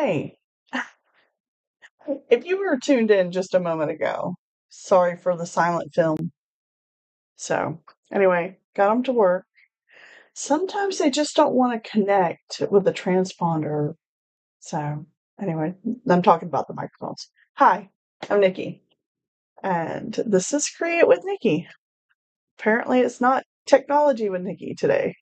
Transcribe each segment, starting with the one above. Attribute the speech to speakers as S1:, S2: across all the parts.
S1: Hey, if you were tuned in just a moment ago, sorry for the silent film. So, anyway, got them to work. Sometimes they just don't want to connect with the transponder. So, anyway, I'm talking about the microphones. Hi, I'm Nikki, and this is Create with Nikki. Apparently, it's not technology with Nikki today.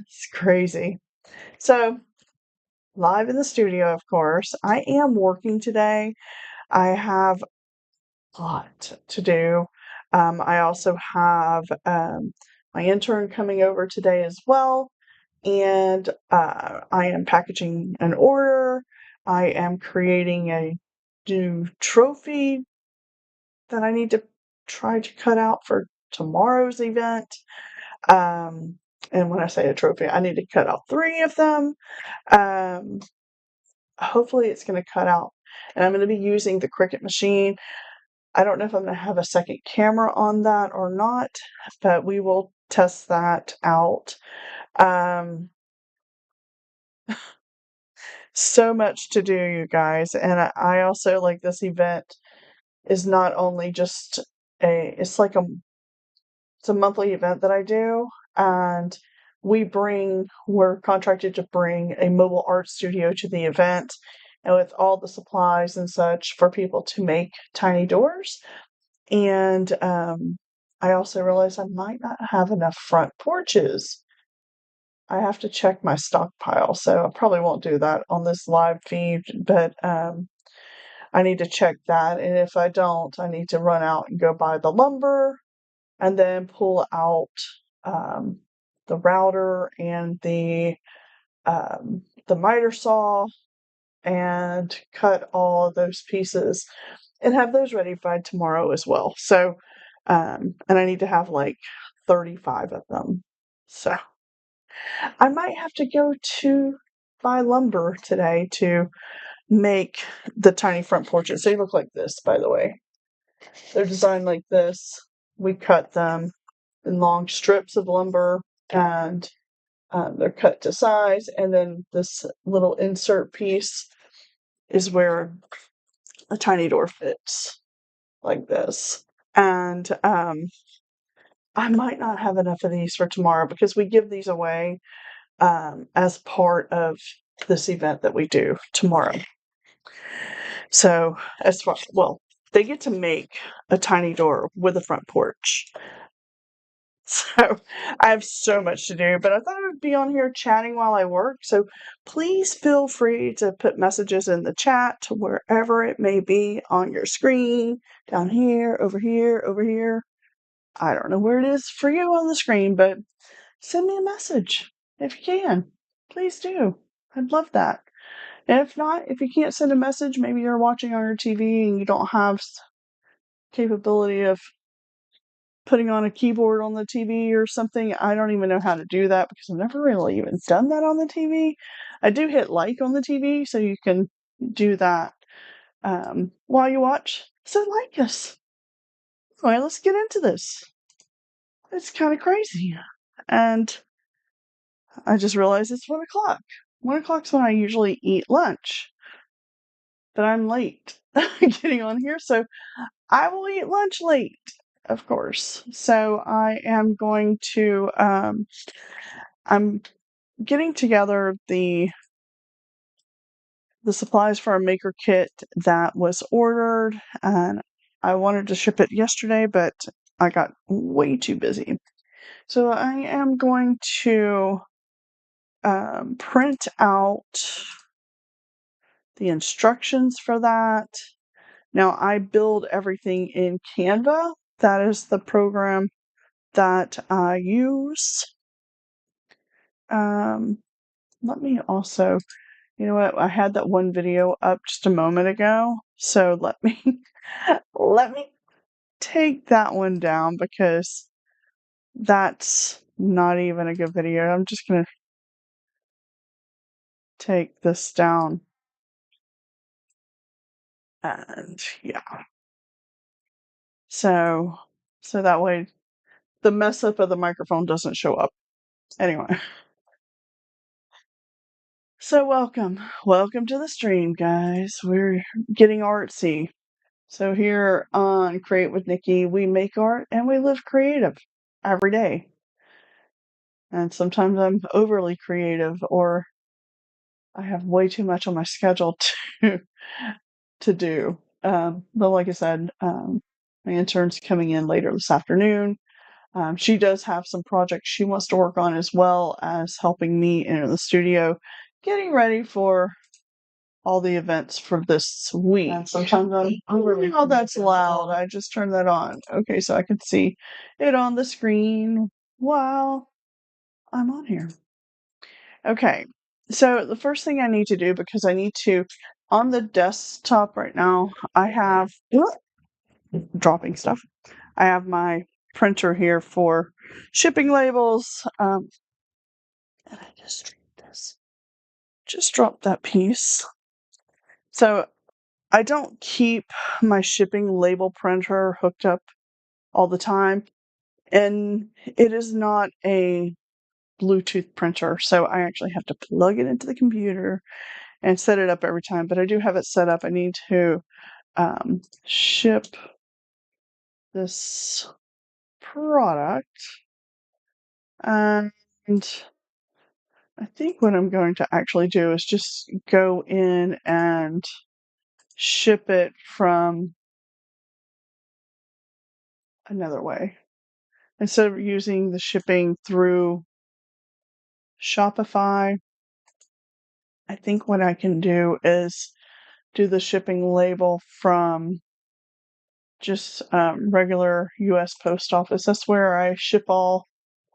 S1: It's crazy. So, live in the studio, of course. I am working today. I have lot to do. I also have my intern coming over today as well, and I am packaging an order. I am creating a new trophy that I need to try to cut out for tomorrow's event. And when I say a trophy, I need to cut out 3 of them. Um, Hopefully, it's going to cut out. And I'm going to be using the Cricut machine. I don't know if I'm going to have a second camera on that or not, but we will test that out. Um, so much to do, you guys. And I also like this event is not only just it's a monthly event that I do. And we're contracted to bring a mobile art studio to the event and with all the supplies and such for people to make tiny doors. And I also realized I might not have enough front porches. I have to check my stockpile, so I probably won't do that on this live feed, but I need to check that. And if I don't, I need to run out and go buy the lumber and then pull out um, the router and the miter saw and cut all of those pieces and have those ready by tomorrow as well. So, and I need to have like 35 of them. So I might have to go to buy lumber today to make the tiny front porches. They look like this, by the way. They're designed like this. We cut them in long strips of lumber and they're cut to size. And then this little insert piece is where a tiny door fits like this. And I might not have enough of these for tomorrow because we give these away as part of this event that we do tomorrow. So, they get to make a tiny door with a front porch. So, I have so much to do, but I thought I would be on here chatting while I work. So, please feel free to put messages in the chat wherever it may be on your screen, down here, over here, over here. I don't know where it is for you on the screen, but send me a message if you can. Please do. I'd love that. And if not, if you can't send a message, maybe you're watching on your TV and you don't have capability of putting on a keyboard on the TV or something. I don't even know how to do that because I've never really even done that on the TV. I do hit like on the TV, so you can do that while you watch. So like us. Anyway, let's get into this. It's kind of crazy. And I just realized it's 1 o'clock. 1 o'clock's when I usually eat lunch. But I'm late getting on here, so I will eat lunch late, of course. So I am going to I'm getting together the supplies for a maker kit that was ordered, and I wanted to ship it yesterday, but I got way too busy. So I am going to print out the instructions for that. Now I build everything in Canva. That is the program that I use. Let me also, you know what? I had that one video up just a moment ago, so let me let me take that one down because that's not even a good video. I'm just gonna take this down, and yeah. So that way the mess up of the microphone doesn't show up. Anyway, So welcome to the stream, guys. We're getting artsy. So here on Create with Nikki, we make art and we live creative every day. And sometimes I'm overly creative, or I have way too much on my schedule to do. But like I said, my intern's coming in later this afternoon. She does have some projects she wants to work on, as well as helping me in the studio, getting ready for all the events for this week. And sometimes oh, that's loud. I just turned that on. Okay, so I can see it on the screen while I'm on here. Okay, so the first thing I need to do, because I need to, on the desktop right now, I have dropping stuff. I have my printer here for shipping labels. And I just dropped that piece. So I don't keep my shipping label printer hooked up all the time, and it is not a Bluetooth printer, so I actually have to plug it into the computer and set it up every time. But I do have it set up. I need to ship this product, and I think what I'm going to actually do is just go in and ship it from another way. Instead of using the shipping through Shopify, I think what I can do is do the shipping label from just regular US Post Office. That's where I ship all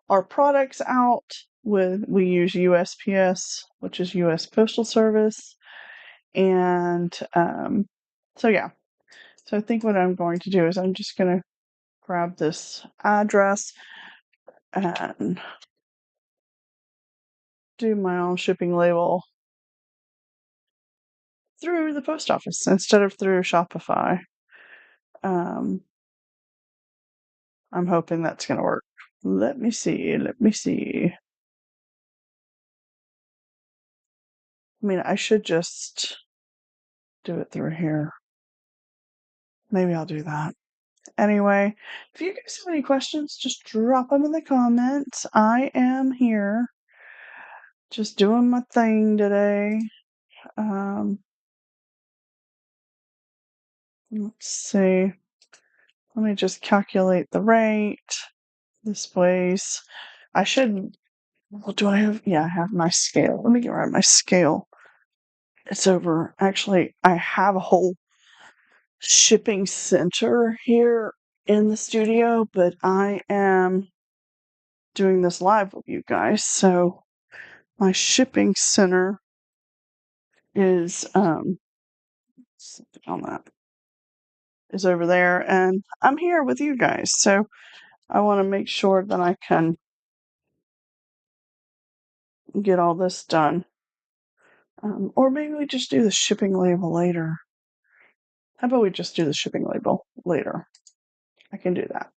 S1: our products out. We use USPS, which is US Postal Service. And so yeah. So I think what I'm going to do is I'm just going to grab this address and do my own shipping label through the post office instead of through Shopify. I'm hoping that's going to work. Let me see. I mean, I should just do it through here. Maybe I'll do that. Anyway, if you guys have any questions, just drop them in the comments. I am here just doing my thing today. Let's see. Let me just calculate the rate. This weighs. I should. Well, do I have? Yeah, I have my scale. Let me get rid of my scale. It's over. Actually, I have a whole shipping center here in the studio, but I am doing this live with you guys. So my shipping center is on that is over there, and I'm here with you guys. So I want to make sure that I can get all this done. Or maybe we just do the shipping label later. How about we just do the shipping label later? I can do that.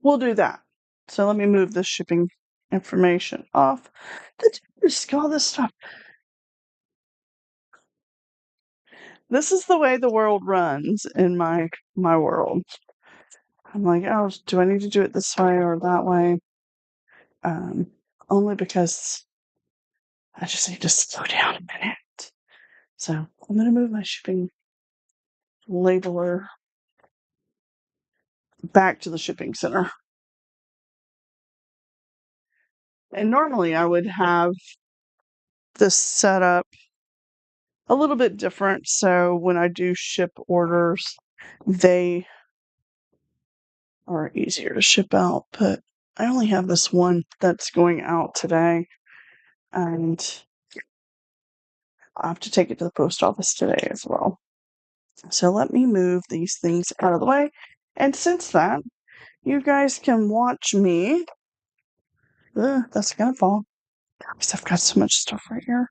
S1: We'll do that. So let me move this shipping information off the disk, all this stuff. This is the way the world runs in my world. I'm like, oh, do I need to do it this way or that way? Only because I just need to slow down a minute. So I'm going to move my shipping labeler back to the shipping center. And normally I would have this set up a little bit different. So when I do ship orders, they are easier to ship out. But I only have this one that's going out today. And I have to take it to the post office today as well. So let me move these things out of the way. And since that, you guys can watch me. That's gonna fall. Because I've got so much stuff right here.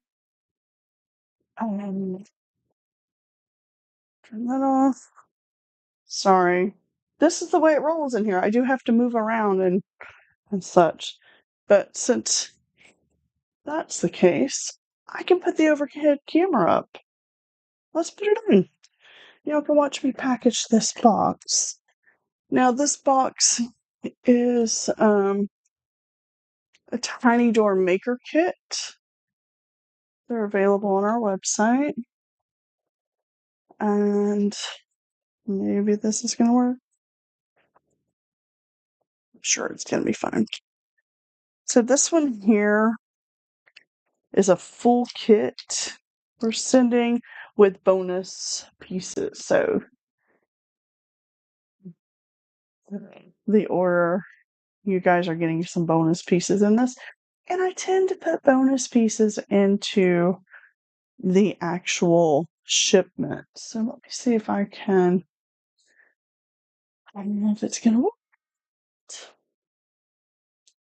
S1: Turn that off. Sorry. This is the way it rolls in here. I do have to move around and such. But since that's the case, I can put the overhead camera up. Let's put it in. Y'all can watch me package this box. Now this box is a tiny door maker kit. They're available on our website. And maybe this is going to work. I'm sure it's going to be fine. So this one here is a full kit we're sending with bonus pieces. So the order, you guys are getting some bonus pieces in this. And I tend to put bonus pieces into the actual shipment. So let me see if I can. I don't know if it's going to work.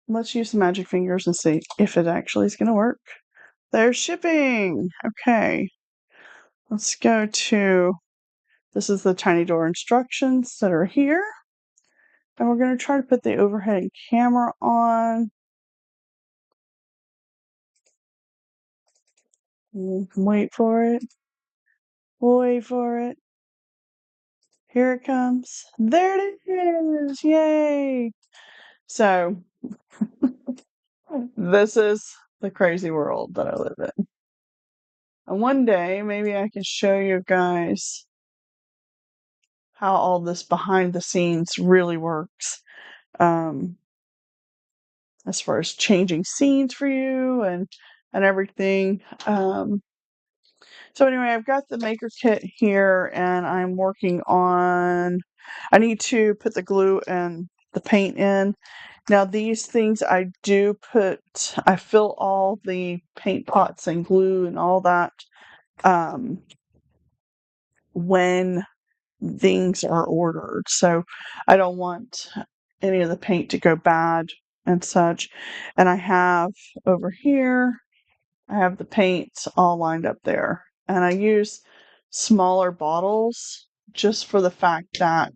S1: Let's use the magic fingers and see if it actually is going to work. There's shipping. Okay. Let's go to, this is the tiny door instructions that are here. And we're going to try to put the overhead camera on. Wait for it. We'll wait for it. Here it comes. There it is. Yay. So, this is the crazy world that I live in. And one day, maybe I can show you guys how all this behind the scenes really works. As far as changing scenes for you and everything. So anyway, I've got the maker kit here and I'm working on, I need to put the glue and the paint in. Now these things I fill all the paint pots and glue and all that when things are ordered. So I don't want any of the paint to go bad and such. And I have over here, I have the paints all lined up there. And I use smaller bottles just for the fact that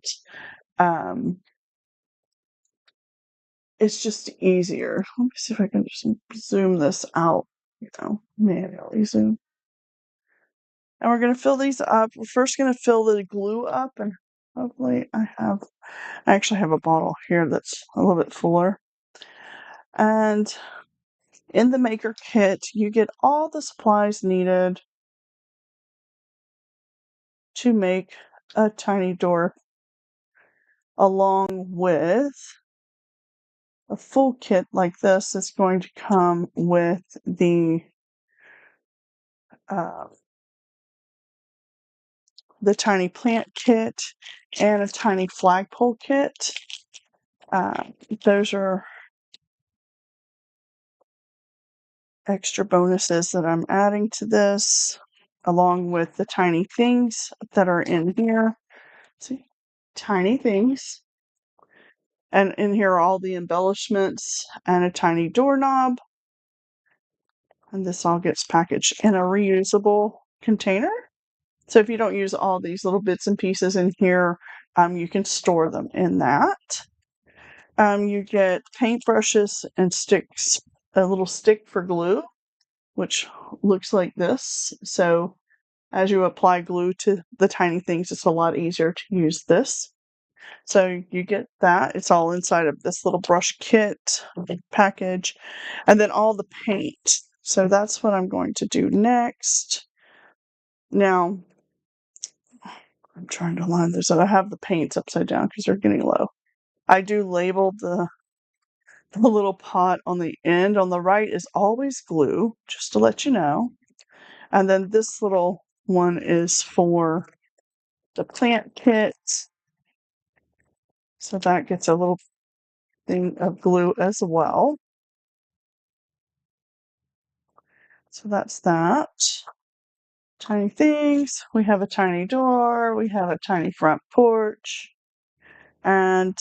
S1: it's just easier. Let me see if I can just zoom this out, manually zoom. And we're going to fill these up. We're first going to fill the glue up, and hopefully I actually have a bottle here that's a little bit fuller. And in the maker kit, you get all the supplies needed to make a tiny door, along with a full kit like this. It's going to come with uh, the tiny plant kit and a tiny flagpole kit. Those are extra bonuses that I'm adding to this, along with the tiny things that are in here. See, tiny things. And in here are all the embellishments and a tiny doorknob. And this all gets packaged in a reusable container. So if you don't use all these little bits and pieces in here, you can store them in that. You get paintbrushes and sticks, a little stick for glue, which looks like this. So as you apply glue to the tiny things, it's a lot easier to use this. So you get that. It's all inside of this little brush kit package. And then all the paint. So that's what I'm going to do next. Now, I'm trying to line this up. I have the paints upside down because they're getting low. I do label the little pot on the end. On the right is always glue, just to let you know. And then this little one is for the plant kit. So that gets a little thing of glue as well. So that's that. Tiny things. We have a tiny door. We have a tiny front porch. And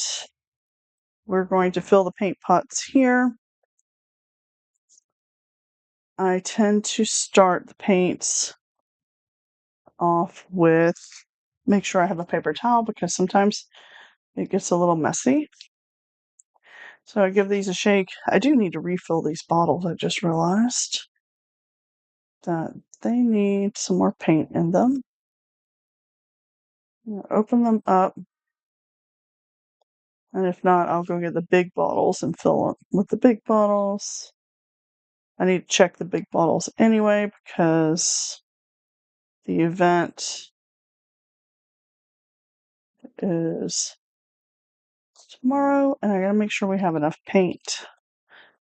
S1: we're going to fill the paint pots here. I tend to start the paints off with, make sure I have a paper towel because sometimes it gets a little messy. So I give these a shake. I do need to refill these bottles, I just realized. that they need some more paint in them. Open them up. And if not, I'll go get the big bottles and fill them with the big bottles. I need to check the big bottles anyway because the event is tomorrow and I gotta make sure we have enough paint.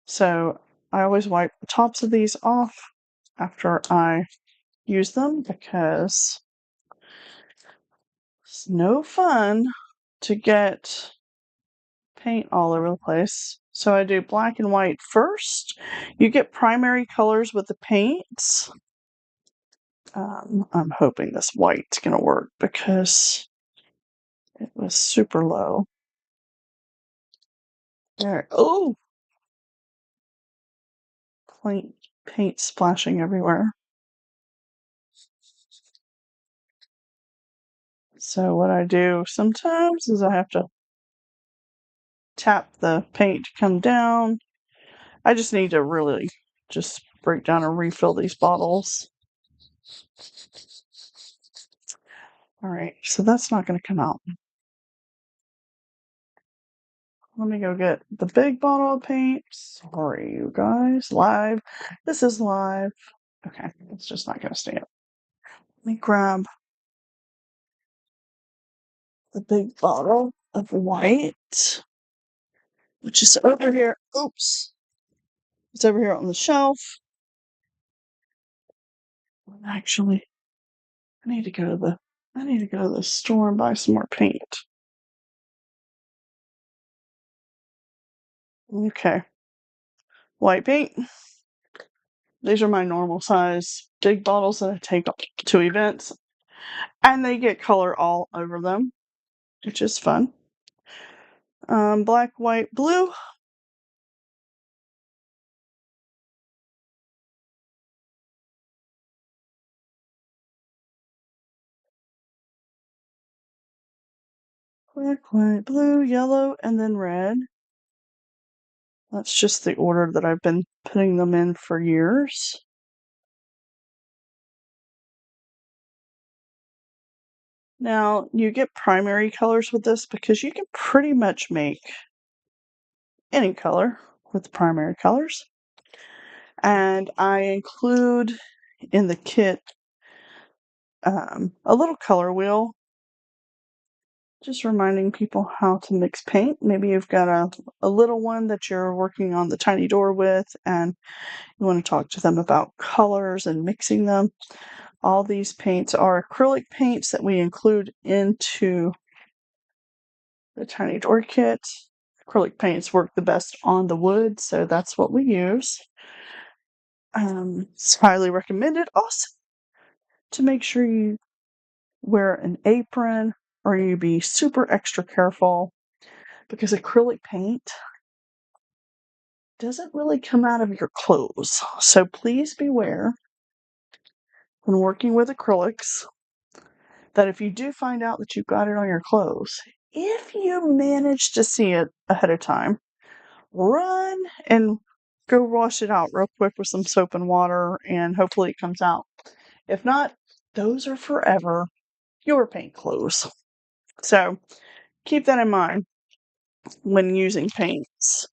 S1: So I always wipe the tops of these off after I use them because it's no fun to get paint all over the place. So I do black and white first. You get primary colors with the paints. I'm hoping this white's gonna work because it was super low. There. Oh! Paint splashing everywhere. So what I do sometimes is I have to tap the paint to come down. I just need to really just break down and refill these bottles. Alright, so that's not going to come out. Let me go get the big bottle of paint. Sorry, you guys. Live. This is live. Okay, it's just not going to stay up. Let me grab the big bottle of white, which is over here. Oops. It's over here on the shelf. Actually, I need to go to the store and buy some more paint. Okay. White paint. These are my normal size big bottles that I take to events. And they get color all over them, which is fun. Black, white, blue. Black, white, blue, yellow, and then red. That's just the order that I've been putting them in for years. Now, you get primary colors with this because you can pretty much make any color with primary colors. And I include in the kit a little color wheel, just reminding people how to mix paint. Maybe you've got a little one that you're working on the tiny door with and you want to talk to them about colors and mixing them. All these paints are acrylic paints that we include into the tiny door kit. Acrylic paints work the best on the wood, so that's what we use. It's highly recommended also to make sure you wear an apron or you be super extra careful because acrylic paint doesn't really come out of your clothes. So please beware when working with acrylics that if you do find out that you've got it on your clothes, if you manage to see it ahead of time, run and go wash it out real quick with some soap and water and hopefully it comes out. If not, those are forever your paint clothes. So keep that in mind when using paints.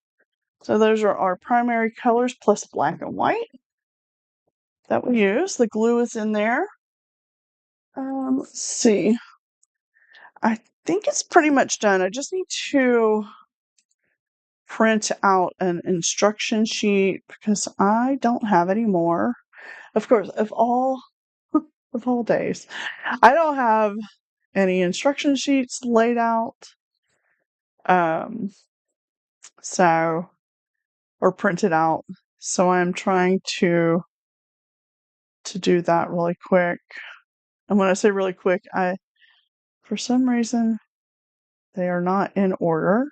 S1: So those are our primary colors plus black and white that we use. The glue is in there. Let's see. I think it's pretty much done. I just need to print out an instruction sheet because I don't have any more. Of course, of all days, I don't have any instruction sheets laid out. So or printed out. So I'm trying to do that really quick. And when I say really quick, for some reason they are not in order.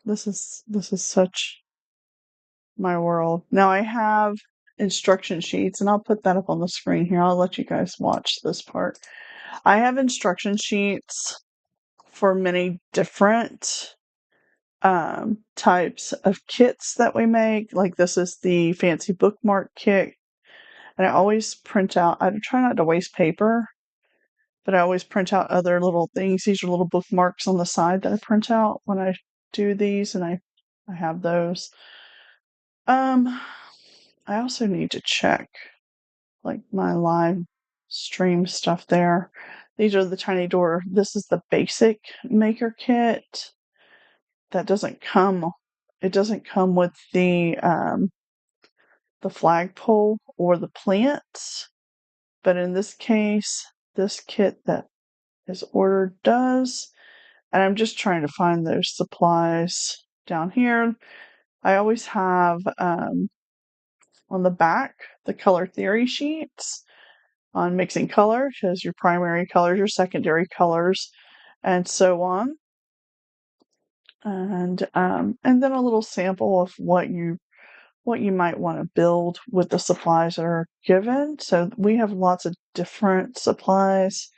S1: This is such my world. Now I have instruction sheets and I'll put that up on the screen here. I'll let you guys watch this part. I have instruction sheets for many different types of kits that we make. Like this is the fancy bookmark kit. And I always print out, I try not to waste paper, but I always print out other little things. These are little bookmarks on the side that I print out when I do these, and I have those. I also need to check like my live stream stuff there. These are the tiny door. This is the basic maker kit. That doesn't come, it doesn't come with the flagpole or the plants. But in this case, this kit that is ordered does. And I'm just trying to find those supplies down here. I always have on the back the color theory sheets on mixing color. It shows your primary colors, your secondary colors, and so on. And then a little sample of what you might want to build with the supplies that are given. So we have lots of different supplies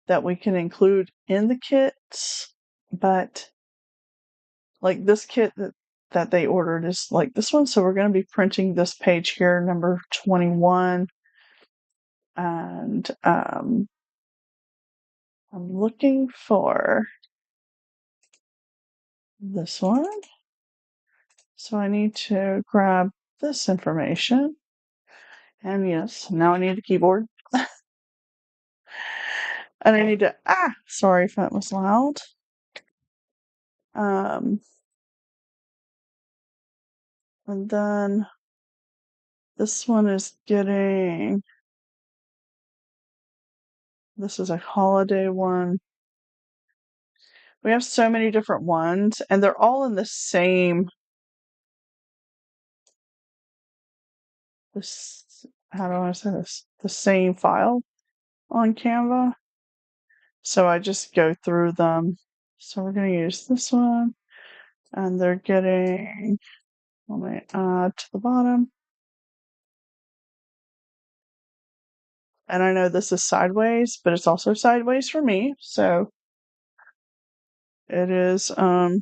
S1: that we can include in the kits, but like this kit that they ordered is like this one. So we're going to be printing this page here, number 21. And I'm looking for this one. So I need to grab this information. And yes, now I need a keyboard. And I need to, sorry if that was loud. And then this one is getting, this is a holiday one. We have so many different ones, and they're all in the same, how do I say this? The same file on Canva. So I just go through them. So we're going to use this one, and they're getting, let me add to the bottom. And I know this is sideways, but it's also sideways for me. So it is, that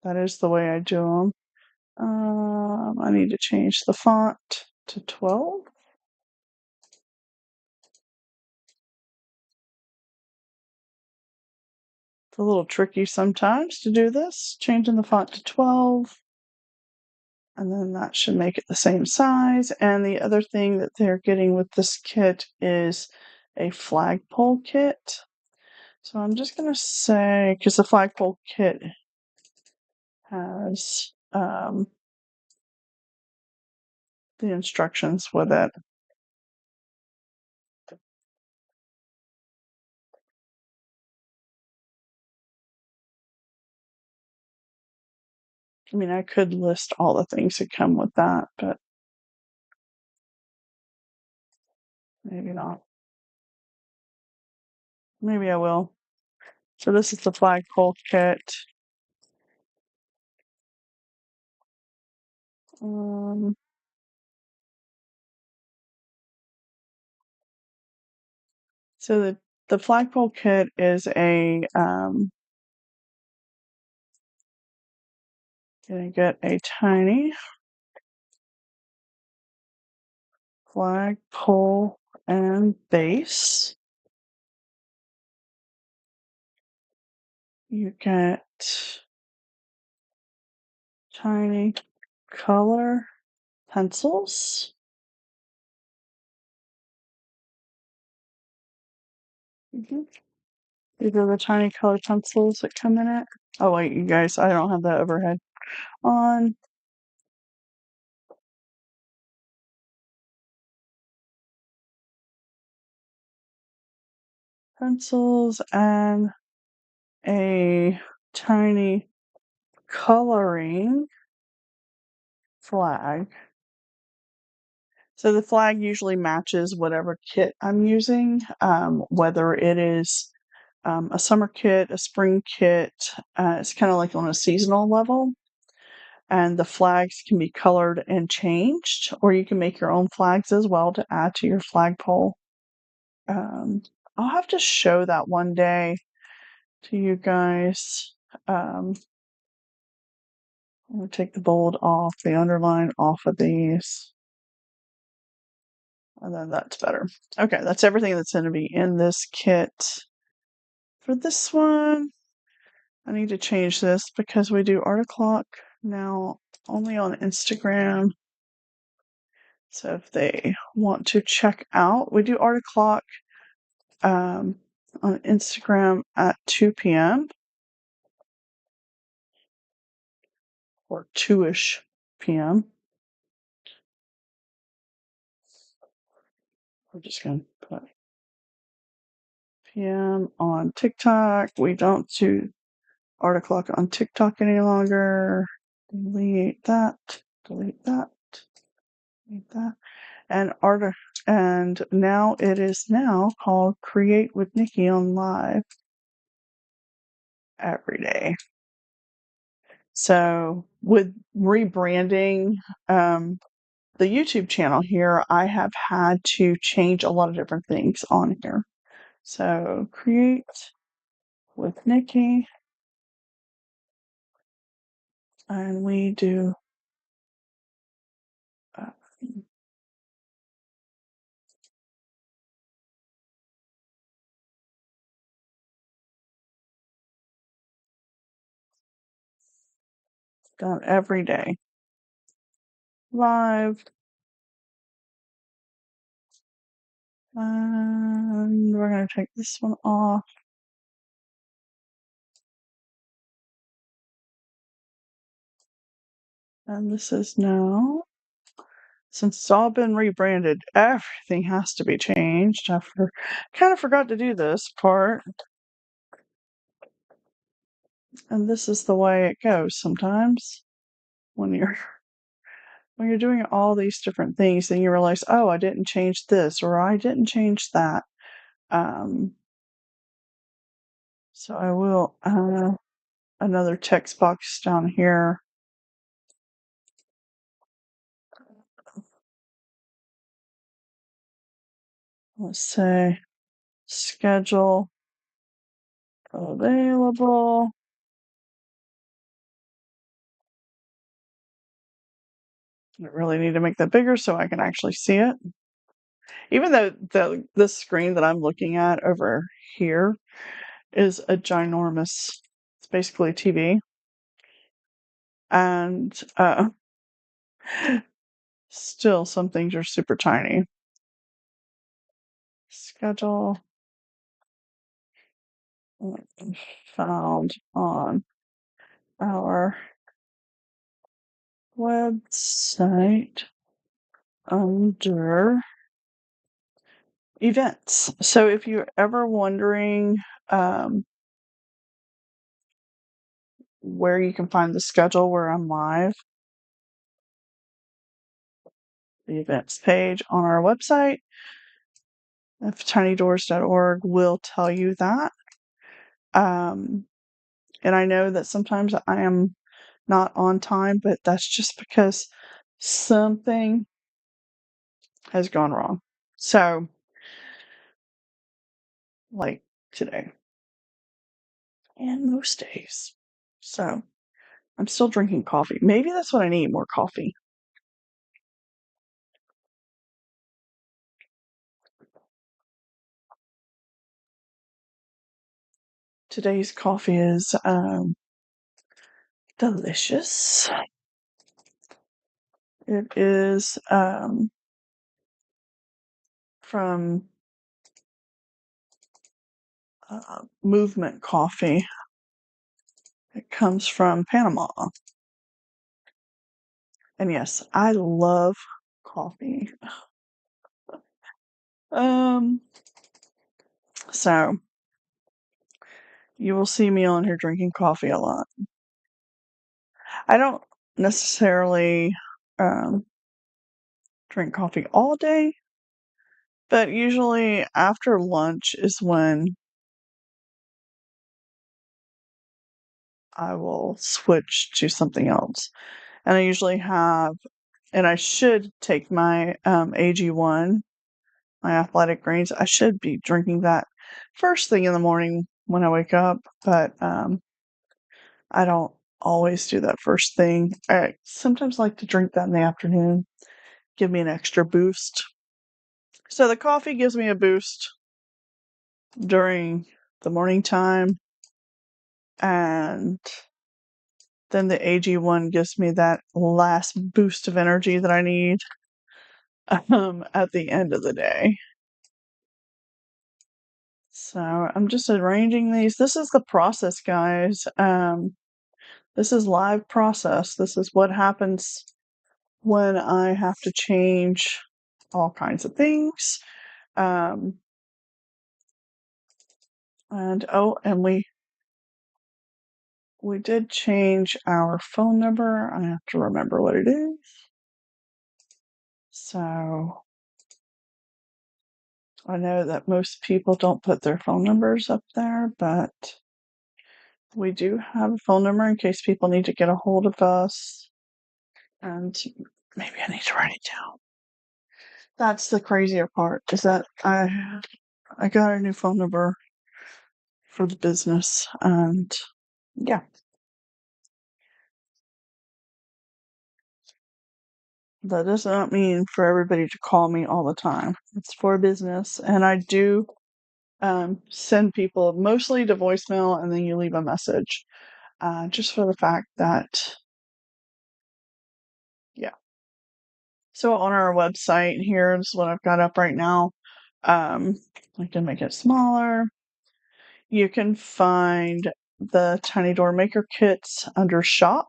S1: is the way I do them. I need to change the font to 12. It's a little tricky sometimes to do this, changing the font to 12. And then that should make it the same size. And the other thing that they're getting with this kit is a flagpole kit. So I'm just going to say, because the flagpole kit has the instructions with it. I mean, I could list all the things that come with that, but maybe not. Maybe I will. So this is the flagpole kit. So the flagpole kit is a gonna get a tiny flagpole and base. You get tiny color pencils. These are the tiny color pencils that come in it. Oh wait, you guys, I don't have that overhead on. Pencils and a tiny coloring flag. So the flag usually matches whatever kit I'm using, whether it is a summer kit, a spring kit. It's kind of like on a seasonal level. And the flags can be colored and changed, or you can make your own flags as well to add to your flagpole. I'll have to show that one day. to you guys. I'm going to take the bold off, the underline off of these. And then that's better. Okay, that's everything that's going to be in this kit. For this one, I need to change this because we do art o'clock now only on Instagram. So if they want to check out, we do art o'clock on Instagram at 2 p.m. or 2-ish p.m. We're just going to put p.m. on TikTok. We don't do art o'clock on TikTok any longer. Delete that. Delete that. Delete that. And now it is now called Create with Nikki on Live every day. So with rebranding the YouTube channel here, I have had to change a lot of different things on here. So Create with Nikki, and we do done every day live, and we're going to take this one off. And this is now, since it's all been rebranded, everything has to be changed. I kind of forgot to do this part. And this is the way it goes sometimes when you're doing all these different things, then you realize, oh, I didn't change this or I didn't change that. So I will another text box down here. Let's say schedule available. I really need to make that bigger so I can actually see it. Even though this screen that I'm looking at over here is a ginormous, it's basically TV. And still some things are super tiny. Schedule found on our website under events. So if you're ever wondering where you can find the schedule where I'm live, the events page on our website, tinydoors.org, will tell you that. And I know that sometimes I am not on time, but that's just because something has gone wrong. So, like today and most days. So, I'm still drinking coffee. Maybe that's what I need, more coffee. Today's coffee is delicious. It is from Movement Coffee. It comes from Panama. And yes, I love coffee. So you will see me on here drinking coffee a lot. I don't necessarily drink coffee all day, but usually after lunch is when I will switch to something else. And I usually have, and I should take my AG1, my athletic greens. I should be drinking that first thing in the morning when I wake up, but I don't always do that first thing. I sometimes like to drink that in the afternoon, give me an extra boost. So the coffee gives me a boost during the morning time, and then the AG1 gives me that last boost of energy that I need at the end of the day. So I'm just arranging these. This is the process, guys. This is live process. This is what happens when I have to change all kinds of things. And and we did change our phone number. I have to remember what it is. So I know that most people don't put their phone numbers up there, but we do have a phone number in case people need to get a hold of us. And maybe I need to write it down. That's the crazier part, is that I got a new phone number for the business, and yeah. That does not mean for everybody to call me all the time. It's for business, and I do send people mostly to voicemail, and then you leave a message, just for the fact that, yeah. So on our website here is what I've got up right now. I can make it smaller. You can find the Tiny Door Maker Kits under Shop,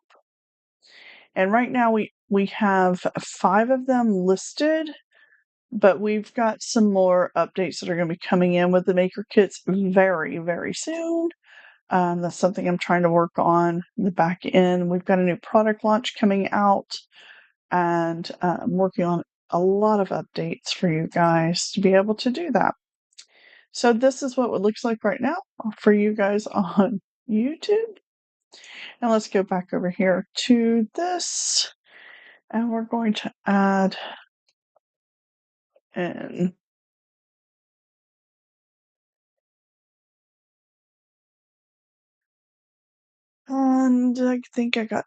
S1: and right now we have 5 of them listed. But we've got some more updates that are going to be coming in with the Maker Kits very, very soon. That's something I'm trying to work on in the back end. We've got a new product launch coming out, and I'm working on a lot of updates for you guys to be able to do that. So this is what it looks like right now for you guys on YouTube. And let's go back over here to this, and we're going to add in. And I think I got.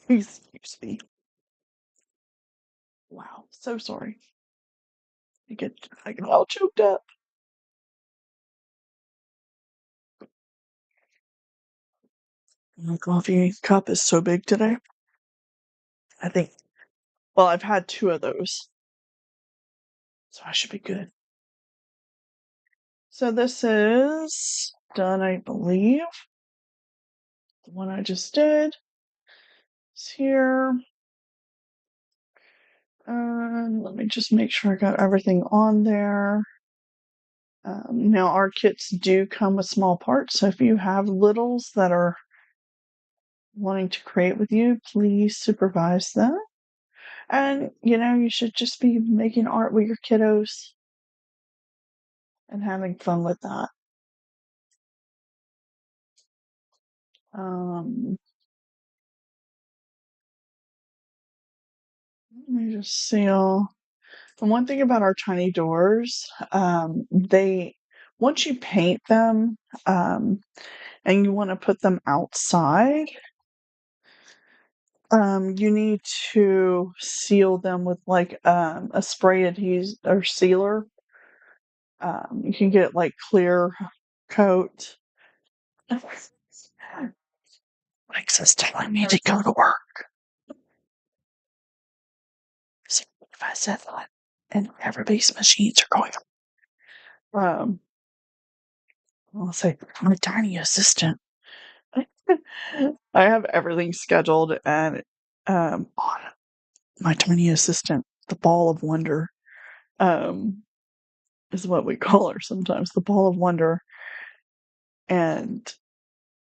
S1: Excuse me. Wow, so sorry. I get all choked up. My coffee cup is so big today. I think. Well, I've had 2 of those, so I should be good. So this is done, I believe. The one I just did is here. And let me just make sure I got everything on there. Now, our kits do come with small parts, so if you have littles that are wanting to create with you, please supervise them. And, you should just be making art with your kiddos and having fun with that. Um, Let me just seal. And one thing about our tiny doors, once you paint them, and you want to put them outside, you need to seal them with like a spray adhesive or sealer. You can get like clear coat. Alexa's telling me to go to work. So if I said that, and everybody's machines are going, I'll say my tiny assistant. I have everything scheduled, and on my tiny assistant, the ball of wonder, um, is what we call her sometimes, the ball of wonder. And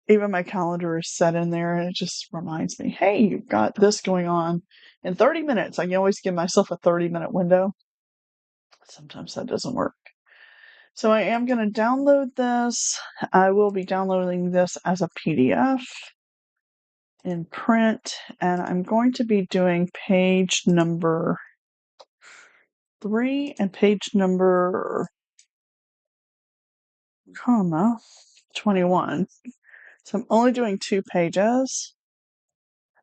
S1: even my calendar is set in there, and it just reminds me, hey, you've got this going on in 30 minutes. I can always give myself a 30-minute window. Sometimes that doesn't work. So I am going to download this. I will be downloading this as a PDF in print, and I'm going to be doing page number 3 and page number comma, 21. So I'm only doing 2 pages.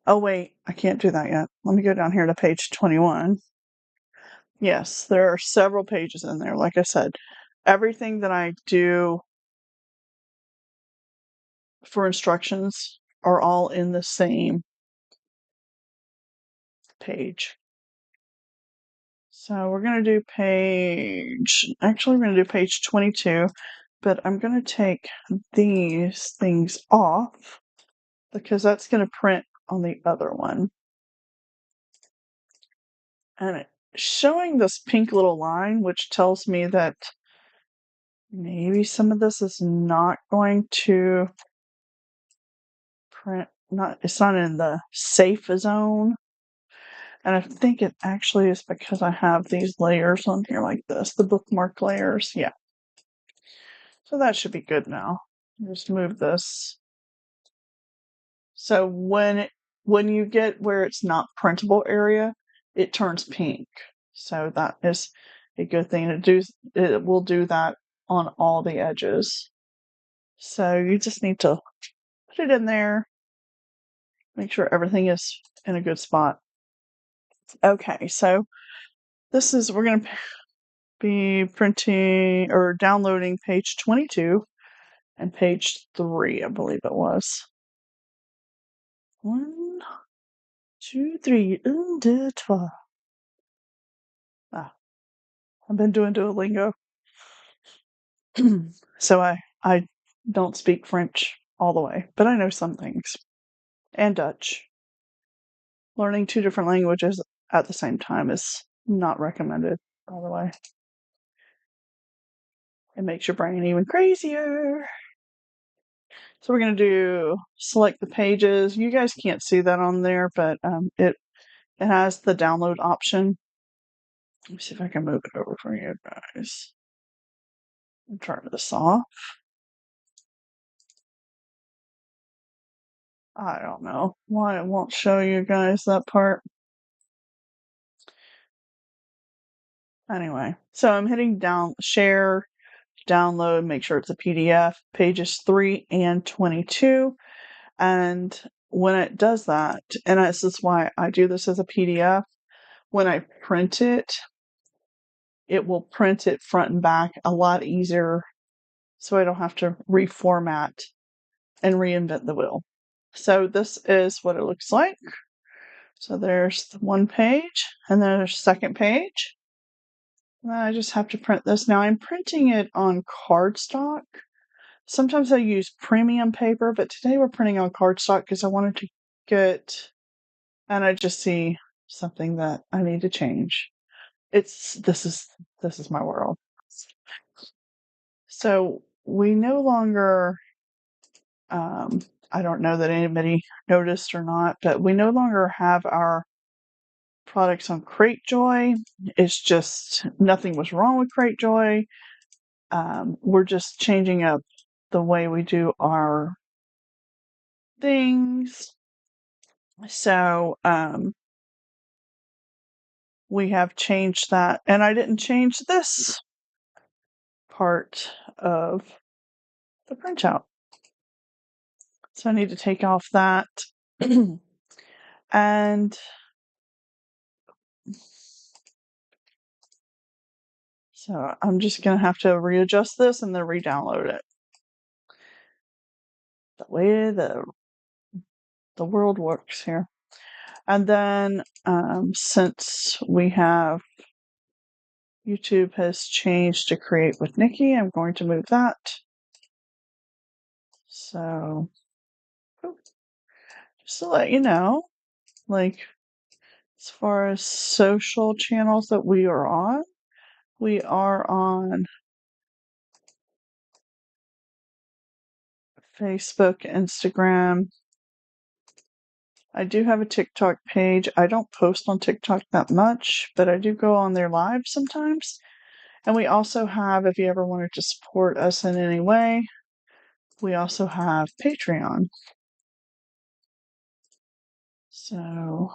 S1: Oh, wait, I can't do that yet. Let me go down here to page 21. Yes, there are several pages in there. Like I said, everything that I do for instructions are all in the same page. So we're going to do actually, we're going to do page 22, but I'm going to take these things off because that's going to print on the other one. And it's showing this pink little line, which tells me that maybe some of this is not going to print, it's not in the safe zone. And I think it actually is because I have these layers on here like this, the bookmark layers. Yeah. So that should be good now. Just move this. So when you get where it's not printable area, it turns pink. So that is a good thing to do. It will do that on all the edges. So you just need to put it in there, make sure everything is in a good spot. Okay, so we're going to be printing or downloading page 22 and page 3, I believe it was. 1, 2, 3, 1, 2, 3. Ah, I've been doing Duolingo. So I don't speak French all the way, but I know some things. And Dutch. Learning 2 different languages at the same time is not recommended, by the way. It makes your brain even crazier. So we're going to select the pages. You guys can't see that on there, but it has the download option. Let me see if I can move it over for you guys. Turn this off. I don't know why it won't show you guys that part. Anyway, so I'm hitting share, download, make sure it's a PDF, pages 3 and 22. And when it does that, and this is why I do this as a PDF, when I print it, it will print it front and back a lot easier so I don't have to reformat and reinvent the wheel. So this is what it looks like. So there's the one page, and then there's the second page. And then I just have to print this. Now I'm printing it on cardstock. Sometimes I use premium paper, but today we're printing on cardstock because I wanted to get, and I just see something that I need to change. This is my world. So we no longer, I don't know that anybody noticed or not, but we no longer have our products on Cratejoy. It's just nothing was wrong with Cratejoy. We're just changing up the way we do our things. So we have changed that, and I didn't change this part of the printout. So I need to take off that. And so I'm just going to have to readjust this and then re-download it. The way the world works here. And then since we have YouTube has changed to Create with Nikki, I'm going to move that. So just to let you know, like as far as social channels that we are on Facebook, Instagram. I do have a TikTok page. I don't post on TikTok that much, but I do go on there live sometimes. And we also have, if you ever wanted to support us in any way, we also have Patreon. So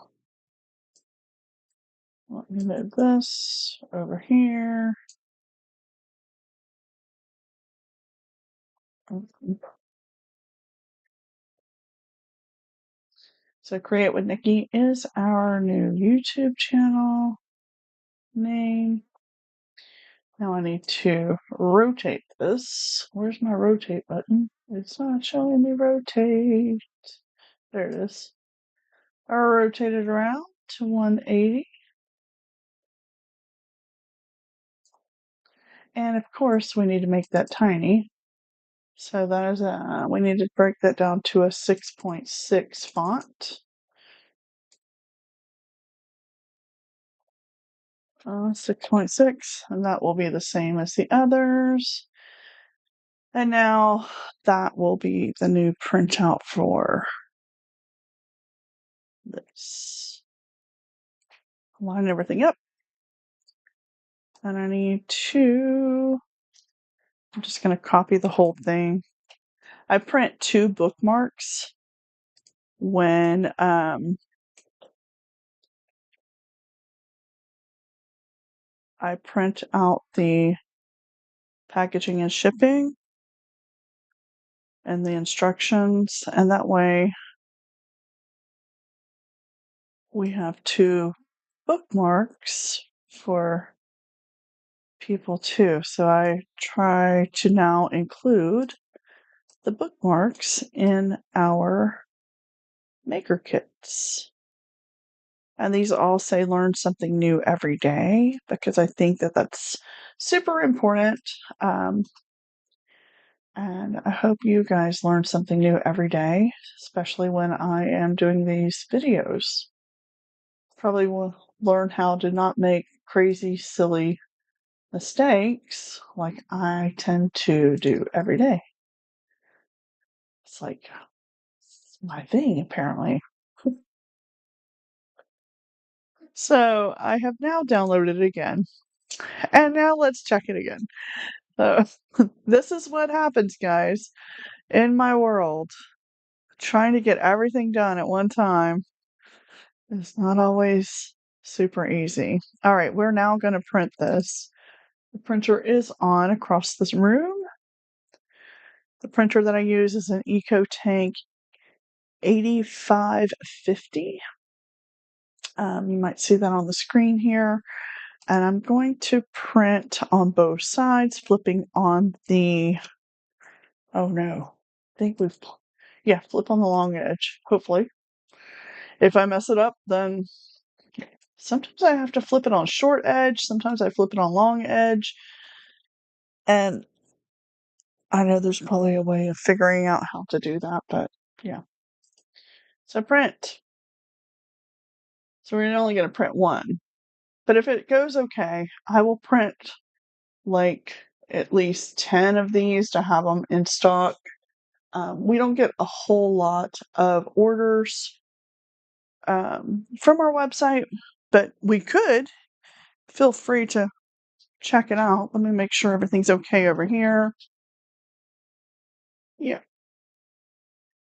S1: let me move this over here. So Create with Nikki is our new YouTube channel name. Now I need to rotate this. Where's my rotate button? It's not showing me rotate. There it is. I rotate it around to 180. And of course, we need to make that tiny. So that is we need to break that down to a 6.6 font. 6.6, and that will be the same as the others. And now that will be the new printout for this. Line everything up. And I need to, I'm just going to copy the whole thing. I print 2 bookmarks when I print out the packaging and shipping and the instructions, and that way we have 2 bookmarks for people too. So I try to now include the bookmarks in our maker kits. And these all say learn something new every day, because I think that that's super important. And I hope you guys learn something new every day, especially when I am doing these videos. Probably will learn how to not make crazy, silly mistakes like I tend to do every day. It's like it's my thing, apparently. So I have now downloaded it again. And now let's check it again. So this is what happens, guys, in my world. Trying to get everything done at one time is not always super easy. All right, we're now going to print this. The printer is on across this room. The printer that I use is an EcoTank 8550. You might see that on the screen here. And I'm going to print on both sides, flipping on the, oh no, I think flip on the long edge, hopefully. If I mess it up, then sometimes I have to flip it on short edge, sometimes I flip it on long edge. And I know there's probably a way of figuring out how to do that, but yeah. So print. So we're only going to print one. But if it goes okay, I will print like at least 10 of these to have them in stock. We don't get a whole lot of orders from our website, but we could. Feel free to check it out. Let me make sure everything's okay over here. Yeah.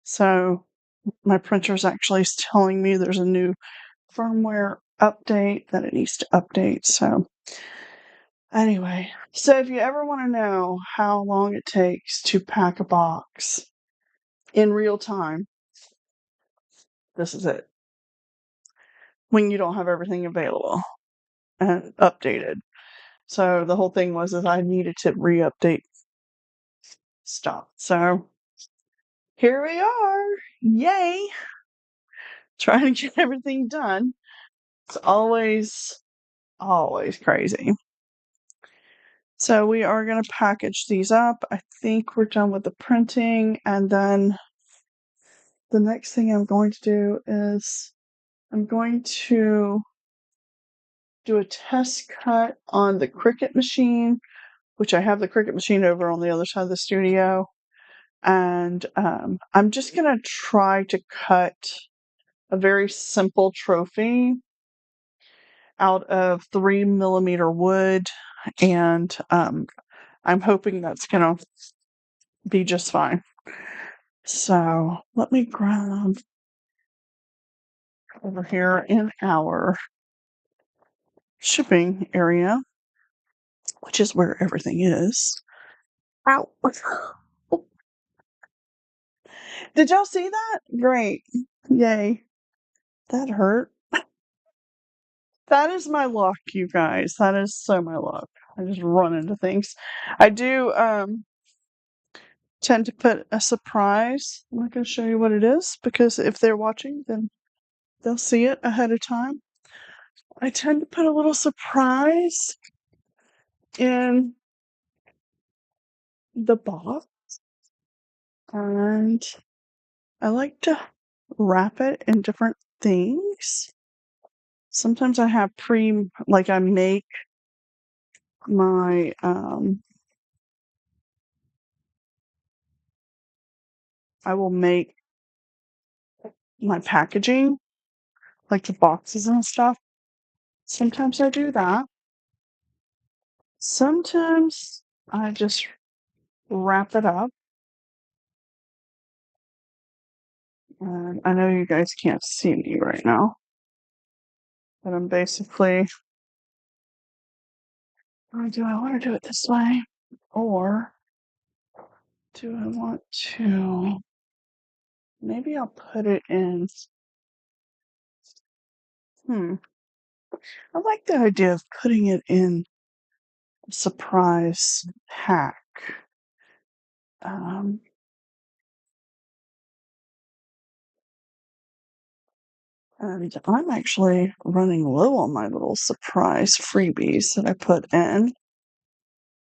S1: So my printer's actually telling me there's a new firmware update that it needs to update. So anyway, so if you ever want to know how long it takes to pack a box in real time, this is it. When you don't have everything available and updated. So the whole thing was that I needed to re-update stuff. So here we are. Yay. Trying to get everything done. It's always crazy. So we are going to package these up. I think we're done with the printing, and then the next thing I'm going to do is I'm going to do a test cut on the Cricut machine, which I have the Cricut machine over on the other side of the studio. And I'm just going to try to cut a very simple trophy out of 3mm wood. And I'm hoping that's going to be just fine. So let me grab over here in our shipping area, which is where everything is. Ow. Did y'all see that? Great. Yay. That hurt. That is my luck, you guys. That is so my luck. I just run into things. I do tend to put a surprise. I'm not going to show you what it is because if they're watching, then they'll see it ahead of time. I tend to put a little surprise in the box, and I like to wrap it in different things. Sometimes I have like I make my I will make my packaging, like the boxes and stuff. Sometimes I do that. Sometimes I just wrap it up. And I know you guys can't see me right now, but I'm basically, or do I want to do it this way? Or do I want to, maybe I'll put it in, I like the idea of putting it in a surprise pack. Um, and I'm actually running low on my little surprise freebies that I put in.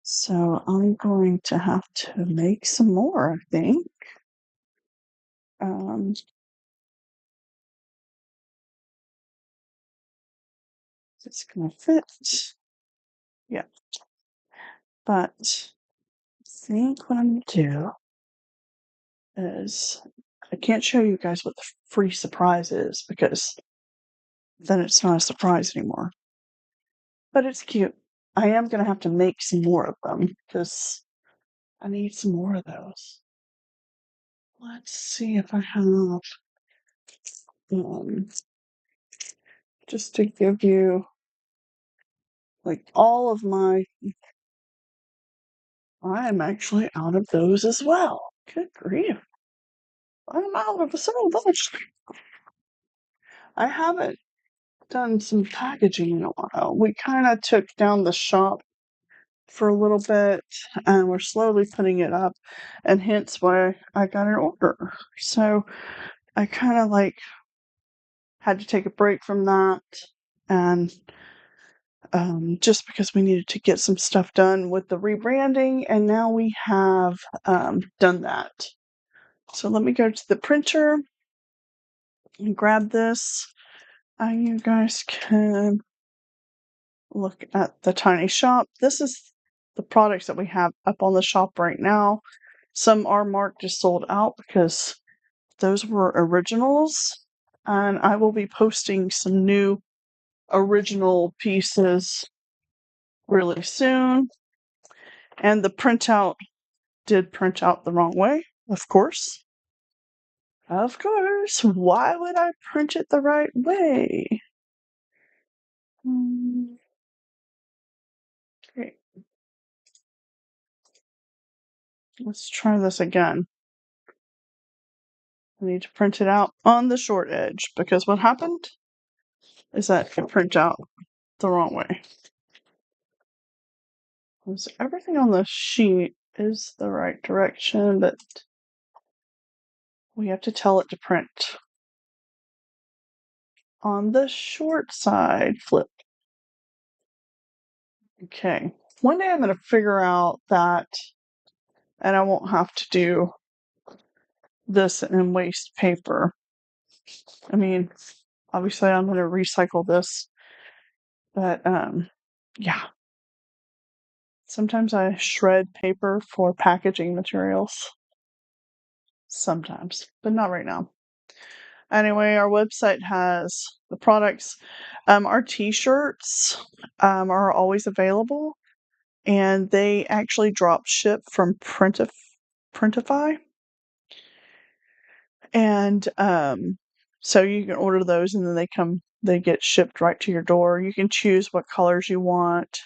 S1: So I'm going to have to make some more, I think. It's gonna fit. Yeah. But I think what I'm gonna do is I can't show you guys what the free surprise is because then it's not a surprise anymore. But it's cute. I am gonna have to make some more of them because I need some more of those. Let's see if I have just to give you like all of my. I am actually out of those as well. Good grief. I'm out of so much. I haven't done some packaging in a while. We kind of took down the shop for a little bit and we're slowly putting it up, and hence why I got an order. So I kind of like had to take a break from that, and just because we needed to get some stuff done with the rebranding, and now we have done that. So let me go to the printer and grab this. You guys can look at the tiny shop. This is the products that we have up on the shop right now. Some are marked as sold out because those were originals, and I will be posting some new original pieces really soon. And the printout did print out the wrong way, of course. Of course. Why would I print it the right way? Great. Let's try this again. I need to print it out on the short edge because what happened is that it printed out the wrong way. So everything on the sheet is the right direction, but we have to tell it to print on the short side flip. Okay. One day I'm going to figure out that, and I won't have to do this and waste paper. I mean, obviously I'm going to recycle this, but yeah. Sometimes I shred paper for packaging materials. Sometimes, but not right now. Anyway, our website has the products. Our t-shirts are always available, and they actually drop ship from Printify. And so you can order those and then they get shipped right to your door. You can choose what colors you want.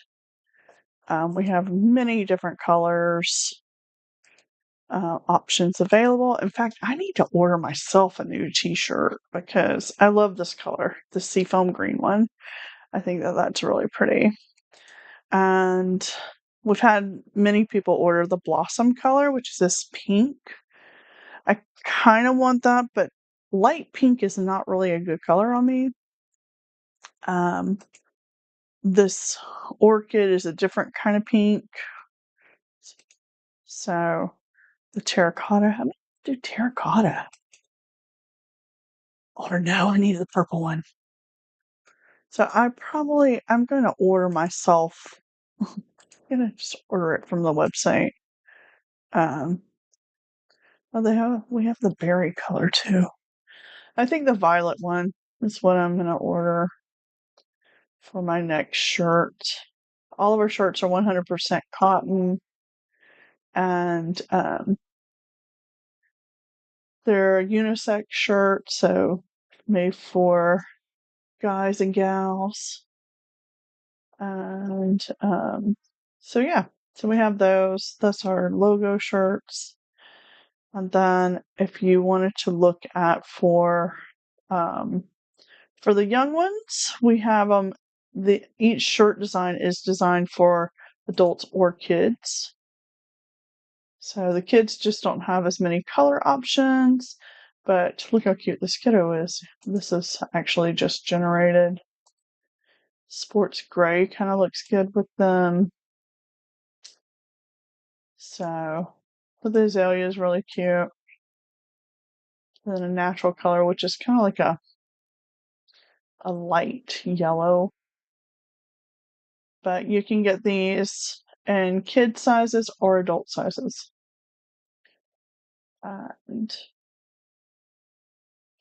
S1: We have many different colors. options available. In fact, I need to order myself a new t-shirt because I love this color, the seafoam green one. I think that that's really pretty. And we've had many people order the blossom color, which is this pink. I kind of want that, but light pink is not really a good color on me. Um, this orchid is a different kind of pink. So the terracotta, I'm gonna do terracotta. Or no, I need the purple one. So I'm going to order myself. I'm going to just order it from the website. Um, we have the berry color too. I think the violet one is what I'm going to order for my next shirt. All of our shirts are 100% cotton, and they're unisex shirts, so made for guys and gals. And so yeah, so we have those. That's our logo shirts. And then if you wanted to look at for the young ones, we have each shirt design is designed for adults or kids. So the kids just don't have as many color options, but look how cute this kiddo is. This is actually just generated. Sports gray kind of looks good with them. So the azalea is really cute. And then a natural color, which is kind of like a light yellow. But you can get these in kid sizes or adult sizes. And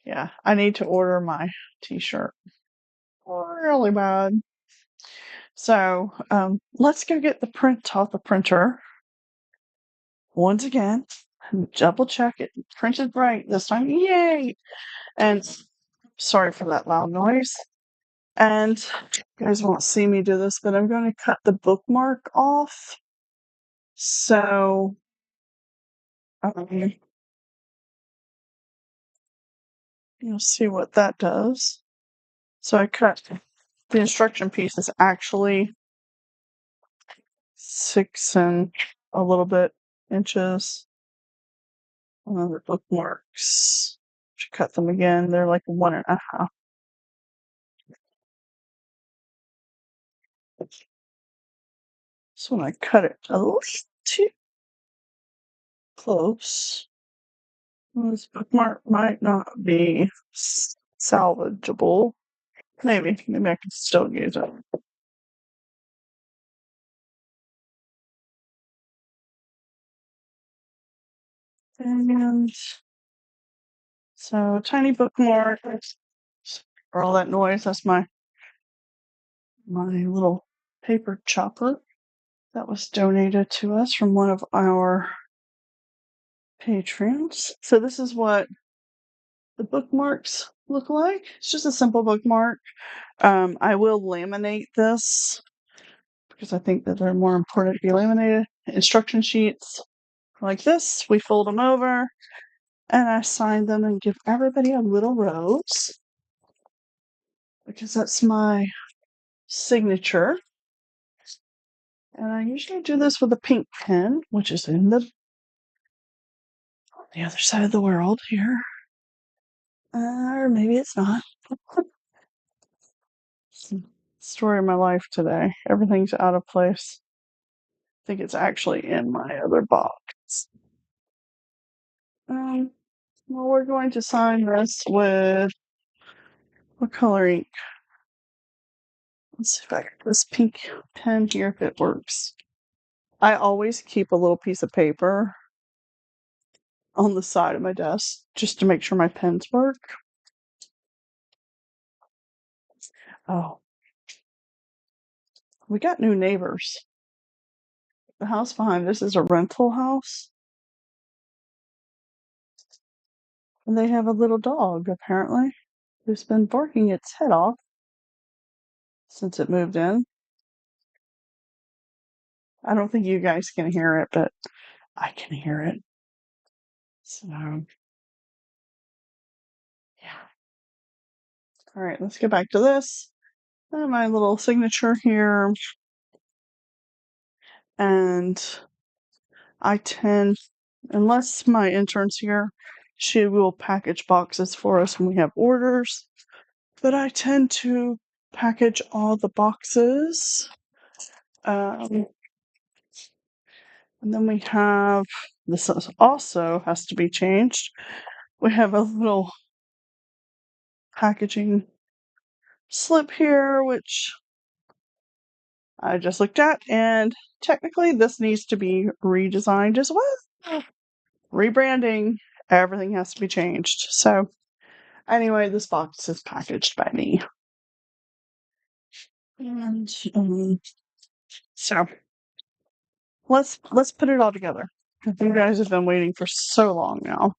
S1: yeah, I need to order my t-shirt really bad. So let's go get the print off the printer once again. Double check it. Printed right this time. Yay! And sorry for that loud noise. And you guys won't see me do this, but I'm going to cut the bookmark off. So, you'll see what that does. So I cut the instruction piece is actually 6 and a little bit inches. And then the bookmarks, to cut them again, they're like 1.5. So when I cut it a little too close, this bookmark might not be salvageable. Maybe I can still use it. And so tiny bookmark for all that noise. That's my little paper chopper that was donated to us from one of our patrons. So this is what the bookmarks look like. It's just a simple bookmark. I will laminate this because I think that they're more important to be laminated. Instruction sheets like this, we fold them over and I sign them and give everybody a little rose because that's my signature. And I usually do this with a pink pen, which is in the other side of the world here. Or maybe it's not. Story of my life today. Everything's out of place. I think it's actually in my other box. Well, we're going to sign this with what color ink? Let's see if I get this pink pen here if it works. I always keep a little piece of paper on the side of my desk just to make sure my pens work. Oh, we got new neighbors. The house behind this is a rental house. And they have a little dog, apparently, who's been barking its head off since it moved in. I don't think you guys can hear it, but I can hear it. So, yeah. All right, let's get back to this. My little signature here. And I tend, unless my intern's here, she will package boxes for us when we have orders. But I tend to package all the boxes. And then we have, this also has to be changed. We have a little packaging slip here, which I just looked at, and technically this needs to be redesigned as well. Rebranding, everything has to be changed. So anyway, this box is packaged by me. And so let's put it all together. You guys have been waiting for so long now.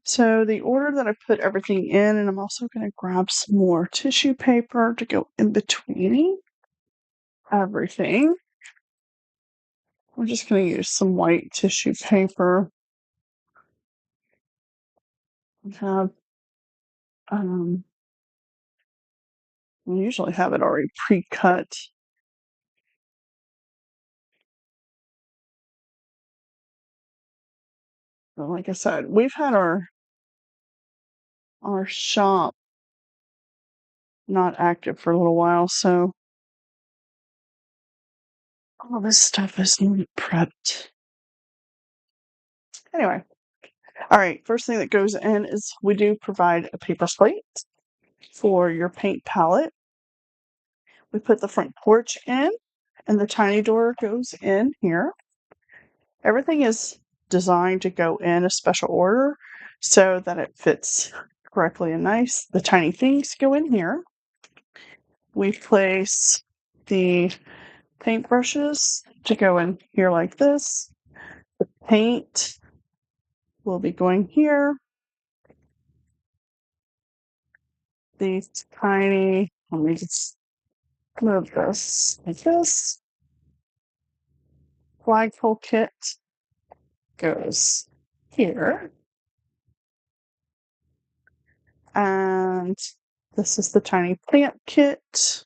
S1: So the order that I put everything in, and I'm also going to grab some more tissue paper to go in between everything. We're just going to use some white tissue paper. We have, I usually have it already pre-cut. But like I said, we've had our shop not active for a little while, so all this stuff is prepped. Anyway, all right, first thing that goes in is we do provide a paper plate for your paint palette. We put the front porch in, and the tiny door goes in here. Everything is designed to go in a special order so that it fits correctly and nice. The tiny things go in here. We place the paintbrushes to go in here like this. The paint will be going here. These tiny, let me just move this like this. Flagpole kit goes here. And this is the tiny plant kit.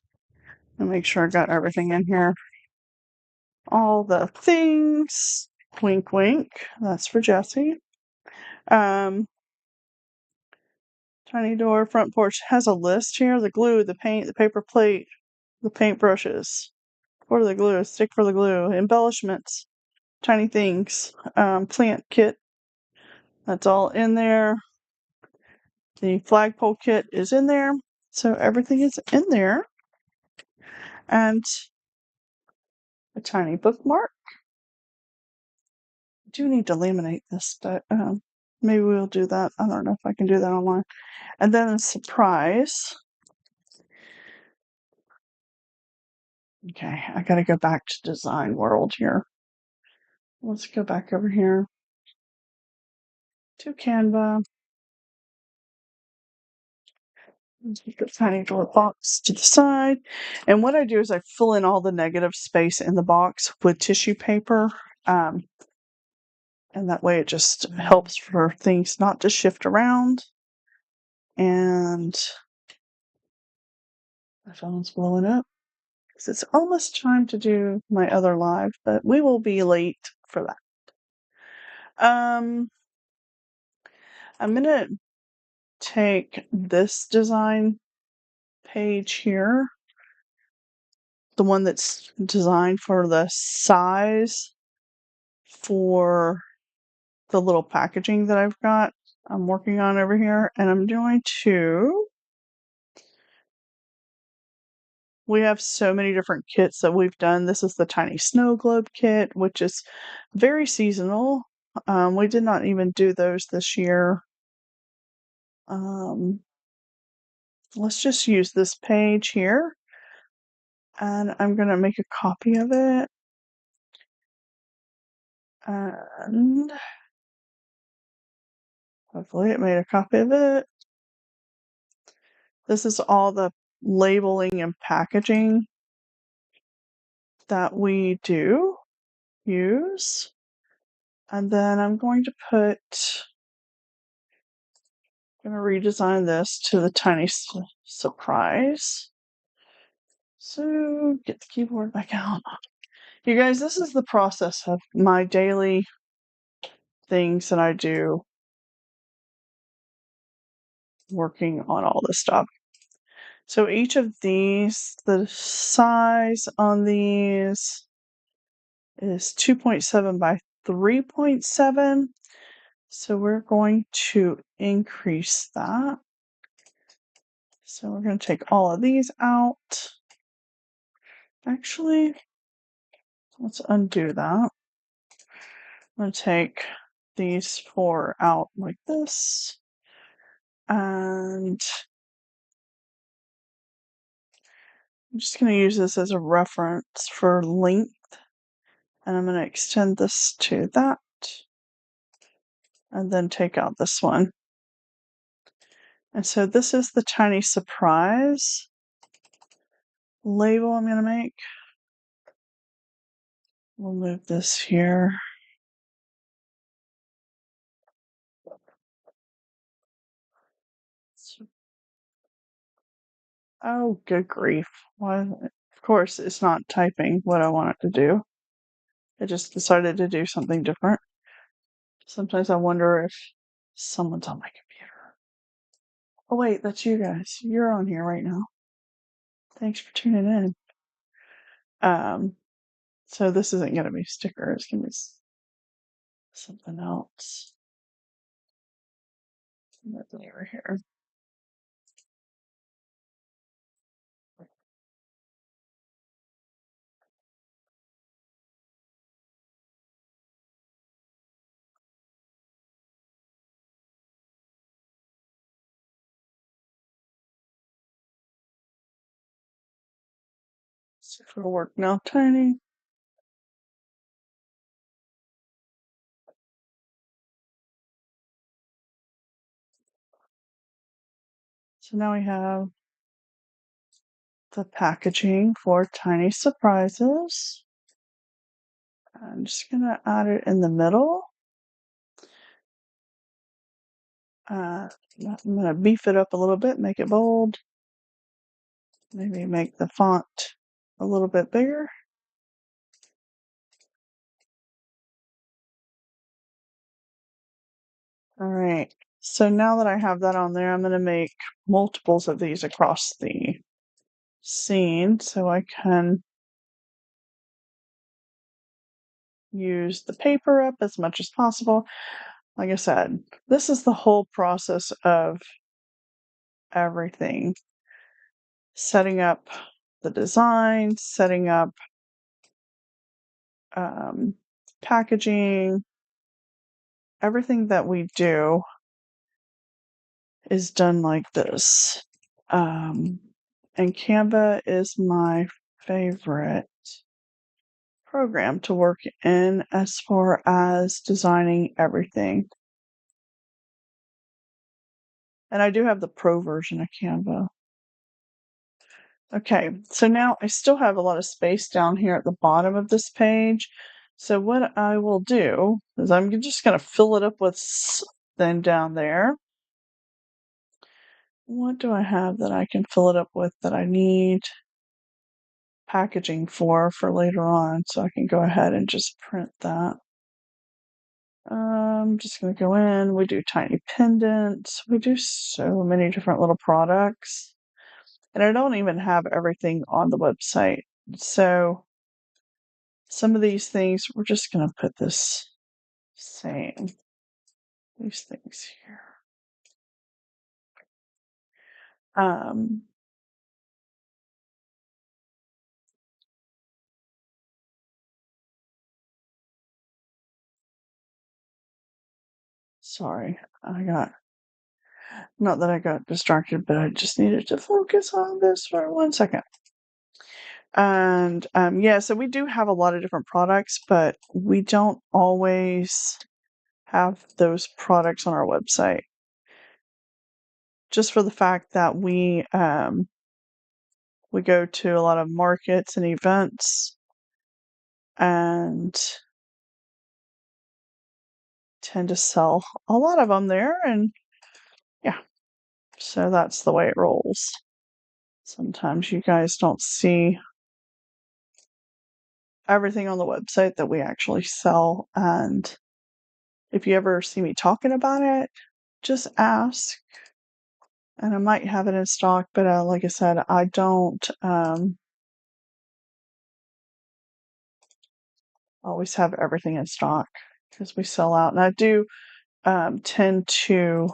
S1: I'll make sure I got everything in here. All the things. Wink, wink. That's for Jessie. Tiny door, front porch has a list here. The glue, the paint, the paper plate, the paint brushes. For the glue, stick for the glue, embellishments, tiny things, plant kit. That's all in there. The flagpole kit is in there. So everything is in there. And a tiny bookmark. I do need to laminate this, but maybe we'll do that. I don't know if I can do that online. And then a surprise. Okay, I gotta go back to Design World here. Let's go back over here to Canva. Put the tiny door box to the side. And what I do is I fill in all the negative space in the box with tissue paper. And that way it just helps for things not to shift around. And my phone's blowing up because it's almost time to do my other live, but we will be late for that. I'm gonna take this design page here, the one that's designed for the size for the little packaging that I'm working on over here, and I'm going to, we have so many different kits that we've done. This is the tiny snow globe kit, which is very seasonal. We did not even do those this year. Let's just use this page here, and I'm going to make a copy of it. And hopefully it made a copy of it. This is all the labeling and packaging that we do use. And then I'm going to redesign this to the tiny surprise. So get the keyboard back out. You guys, this is the process of my daily things that I do working on all this stuff. So each of these, the size on these is 2.7 by 3.7. So we're going to increase that. So we're going to take all of these out. Actually, let's undo that. I'm going to take these four out like this. And I'm just going to use this as a reference for length. And I'm going to extend this to that. And then take out this one. And so this is the tiny surprise label I'm going to make. We'll move this here. Oh, good grief. Why? Of course, it's not typing what I want it to do. It just decided to do something different. Sometimes I wonder if someone's on my computer. Oh, wait, that's you guys. You're on here right now. Thanks for tuning in. So this isn't going to be a sticker. It's going to be something else. Nothing over here. So if it'll work now, tiny. So now we have the packaging for tiny surprises. I'm just going to add it in the middle. I'm going to beef it up a little bit, make it bold. Maybe make the font a little bit bigger. All right. So now that I have that on there, I'm going to make multiples of these across the scene so I can use the paper up as much as possible. Like I said, this is the whole process of everything. Setting up the design, setting up packaging, everything that we do is done like this. And Canva is my favorite program to work in as far as designing everything. And I do have the pro version of Canva. Okay, so now I still have a lot of space down here at the bottom of this page. So what I will do is I'm just going to fill it up with something down there. What do I have that I can fill it up with that I need packaging for later on? So I can go ahead and just print that. I'm just going to go in. We do tiny pendants. We do so many different little products. And I don't even have everything on the website. So some of these things, we're just going to put this same. These things here. Sorry, not that I got distracted, but I just needed to focus on this for 1 second. And yeah, so we do have a lot of different products, but we don't always have those products on our website. Just for the fact that we go to a lot of markets and events, and tend to sell a lot of them there, and yeah, so that's the way it rolls. Sometimes you guys don't see everything on the website that we actually sell, and if you ever see me talking about it, just ask, and I might have it in stock, but like I said, I don't always have everything in stock because we sell out, and I do tend to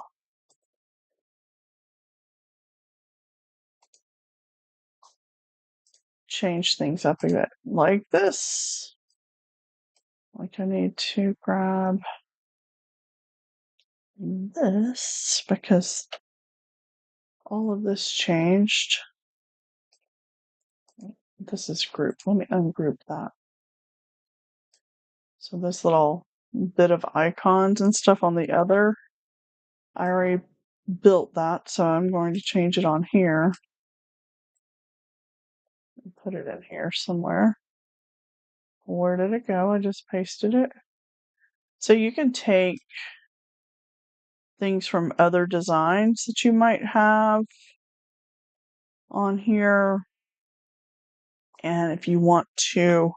S1: change things up a bit, like this. Like I need to grab this because all of this changed. This is grouped. Let me ungroup that. So this little bit of icons and stuff on the other, I already built that, so I'm going to change it on here and put it in here somewhere. Where did it go? I just pasted it. So you can take things from other designs that you might have on here, and if you want to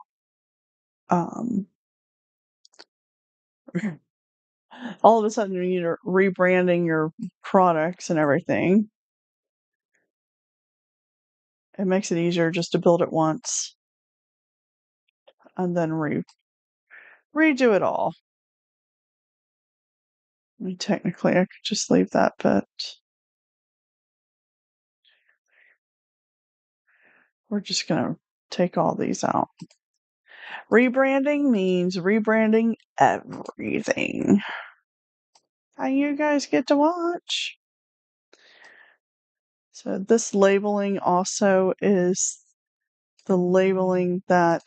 S1: all of a sudden you're rebranding your products and everything, it makes it easier just to build it once and then redo it all. I mean, technically I could just leave that, but we're just gonna take all these out. Rebranding means rebranding everything. And you guys get to watch. So this labeling also is the labeling that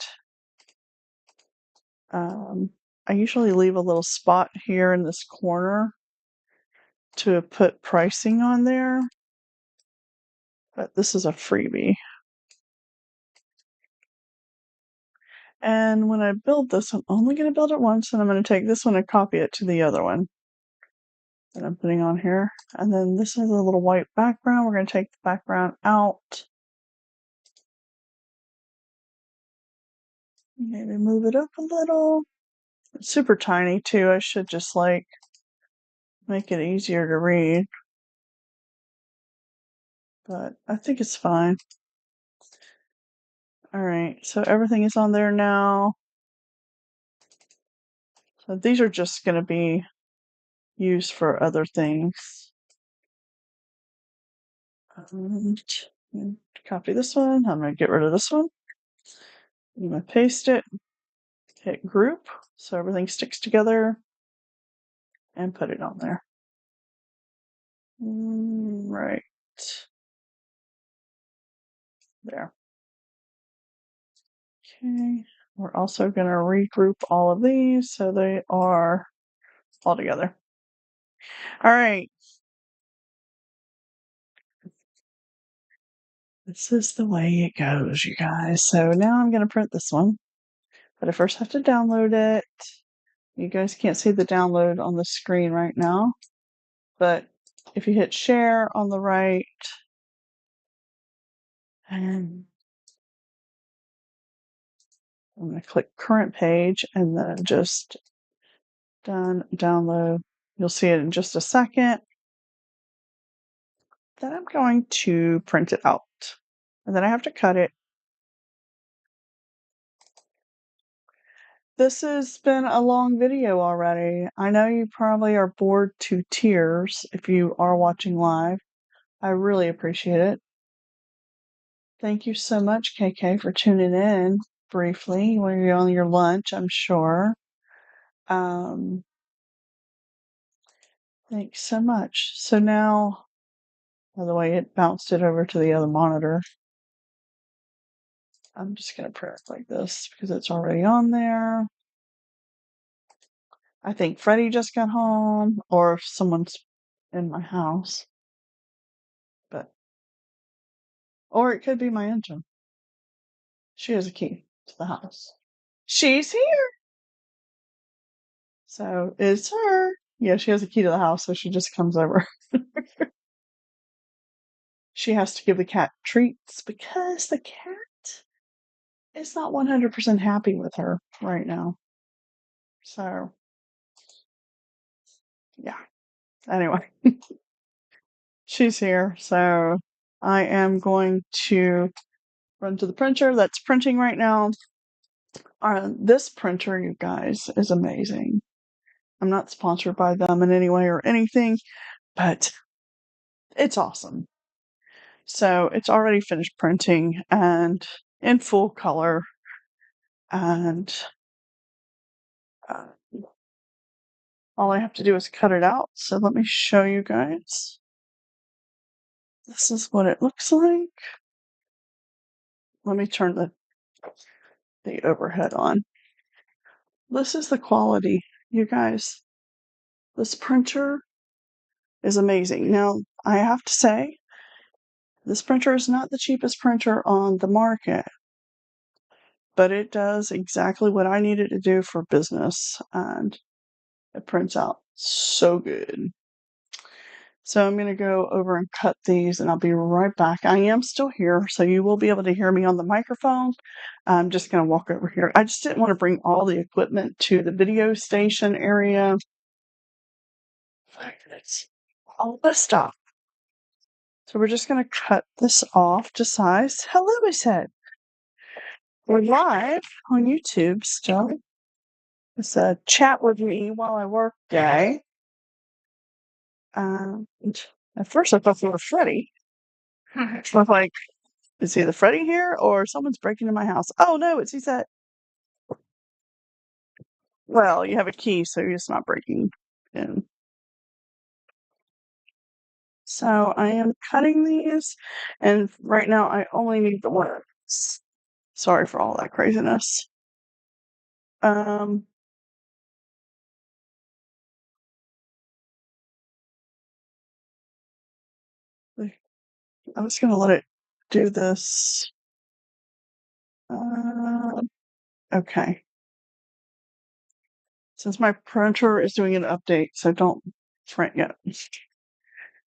S1: I usually leave a little spot here in this corner to put pricing on there, but this is a freebie. And when I build this, I'm only going to build it once, and I'm going to take this one and copy it to the other one that I'm putting on here. And then this is a little white background. We're going to take the background out. Maybe move it up a little. It's super tiny too. I should just like make it easier to read. But I think it's fine. Alright, so everything is on there now. So these are just going to be used for other things. And copy this one. I'm going to get rid of this one. I'm going to paste it. Hit group so everything sticks together. And put it on there. Right. There. Okay. We're also going to regroup all of these so they are all together. All right. This is the way it goes, you guys. So now I'm going to print this one. But I first have to download it. You guys can't see the download on the screen right now. But if you hit share on the right, and I'm going to click current page and then just done download. You'll see it in just a second. Then I'm going to print it out. And then I have to cut it. This has been a long video already. I know you probably are bored to tears if you are watching live. I really appreciate it. Thank you so much, KK, for tuning in briefly when you're on your lunch, I'm sure. Thanks so much. So now, by the way, it bounced it over to the other monitor. I'm just going to print it like this because it's already on there. I think Freddie just got home, or if someone's in my house. Or it could be my engine. She has a key to the house. She's here. So it's her. Yeah, she has a key to the house, so she just comes over. She has to give the cat treats because the cat is not 100% happy with her right now. So, yeah. Anyway, she's here. So I am going to run to the printer that's printing right now. This printer, you guys, is amazing. I'm not sponsored by them in any way or anything, but it's awesome. So it's already finished printing and in full color. And uh, all I have to do is cut it out. So let me show you guys. This is what it looks like. Let me turn the overhead on. This is the quality, you guys. This printer is amazing. Now, I have to say, this printer is not the cheapest printer on the market, but it does exactly what I need it to do for business, and it prints out so good. So I'm going to go over and cut these, and I'll be right back. I am still here, so you will be able to hear me on the microphone. I'm just going to walk over here. I just didn't want to bring all the equipment to the video station area. It's all the stuff. So we're just going to cut this off to size. Hello, I said. We're live on YouTube still. It's a chat with me while I work day. And at first I thought we were Freddy. I was like, is either Freddy here or someone's breaking into my house? Oh no, it's Suzette. Well, you have a key, so you're just not breaking in. So I am cutting these, and right now I only need the words. Sorry for all that craziness. Um, I'm just gonna let it do this. Okay. Since my printer is doing an update, so don't print yet.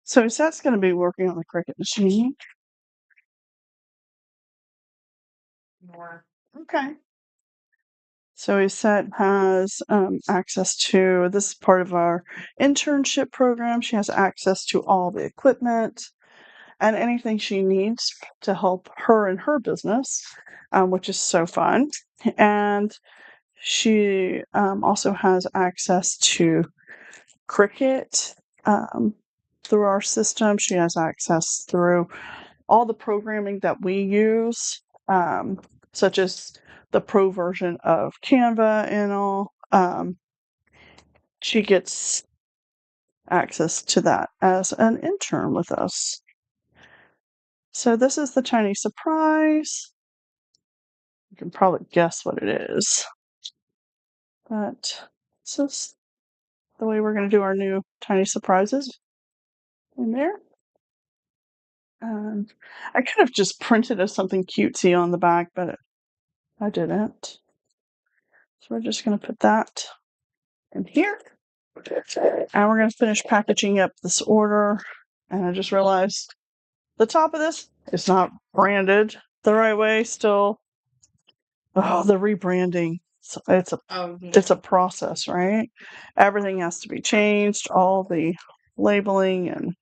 S1: So Seth's going to be working on the Cricut machine. Okay. So Seth has access to this is part of our internship program. She has access to all the equipment and anything she needs to help her in her business, which is so fun. And she also has access to Cricut through our system. She has access through all the programming that we use, such as the pro version of Canva and all. She gets access to that as an intern with us. So this is the tiny surprise. You can probably guess what it is. But this is the way we're going to do our new tiny surprises in there. And I could have just printed as something cutesy on the back, but I didn't. So we're just going to put that in here. And we're going to finish packaging up this order. And I just realized the top of this is not branded the right way still. Oh, the rebranding. It's a process, right? Everything has to be changed, all the labeling, and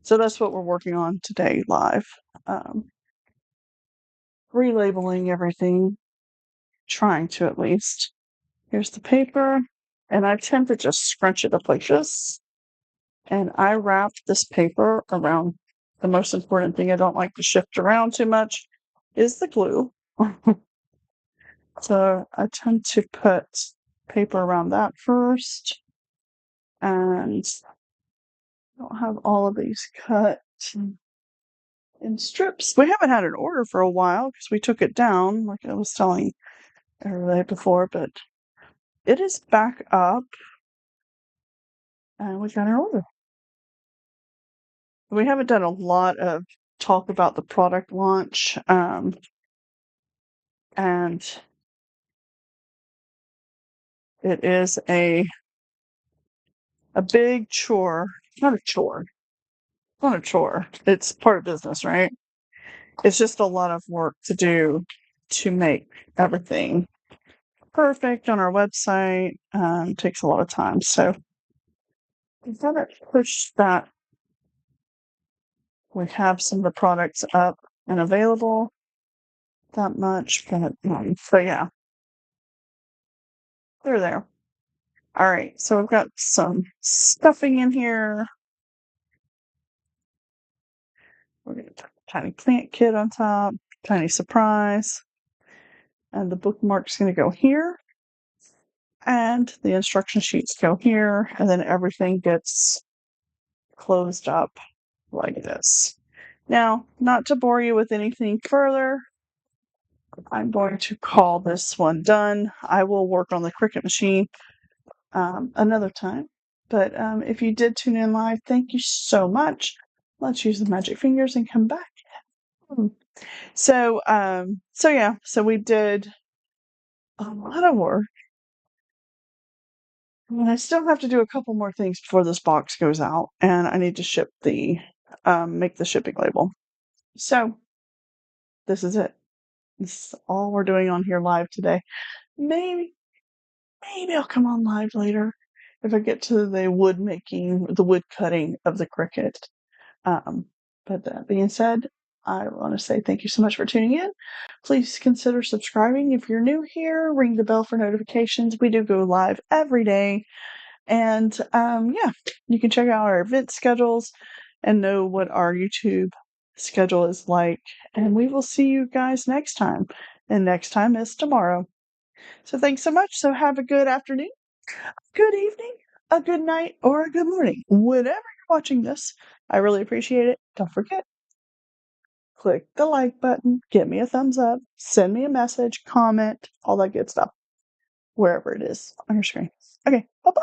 S1: so that's what we're working on today live. Relabeling everything, trying to at least. Here's the paper, and I tend to just scrunch it up like this. And I wrap this paper around. The most important thing I don't like to shift around too much is the glue. So I tend to put paper around that first. And I don't have all of these cut in strips. We haven't had an order for a while because we took it down, like I was telling everybody before, but it is back up. And we got an order. We haven't done a lot of talk about the product launch. And it is a a big chore. Not a chore. Not a chore. It's part of business, right? It's just a lot of work to do to make everything perfect on our website. Takes a lot of time. So we've got to push that. We have some of the products up and available that much, but so yeah, they're there. All right, so we've got some stuffing in here. We're going to put a tiny plant kit on top, tiny surprise. And the bookmark's going to go here. And the instruction sheets go here. And then everything gets closed up like this. Now, not to bore you with anything further, I'm going to call this one done. I will work on the Cricut machine another time. But if you did tune in live, thank you so much. Let's use the magic fingers and come back. So yeah, so we did a lot of work. And I still have to do a couple more things before this box goes out, and I need to ship make the shipping label. So this is it. This is all we're doing on here live today. Maybe I'll come on live later if I get to the wood cutting of the Cricut. But that being said, I want to say thank you so much for tuning in. Please consider subscribing if you're new here. Ring the bell for notifications. We do go live every day. And yeah, you can check out our event schedules and know what our YouTube schedule is like. And we will see you guys next time. And next time is tomorrow. So thanks so much. So have a good afternoon, good evening, a good night, or a good morning. Whenever you're watching this, I really appreciate it. Don't forget, click the like button, give me a thumbs up, send me a message, comment, all that good stuff, wherever it is on your screen. Okay, bye-bye.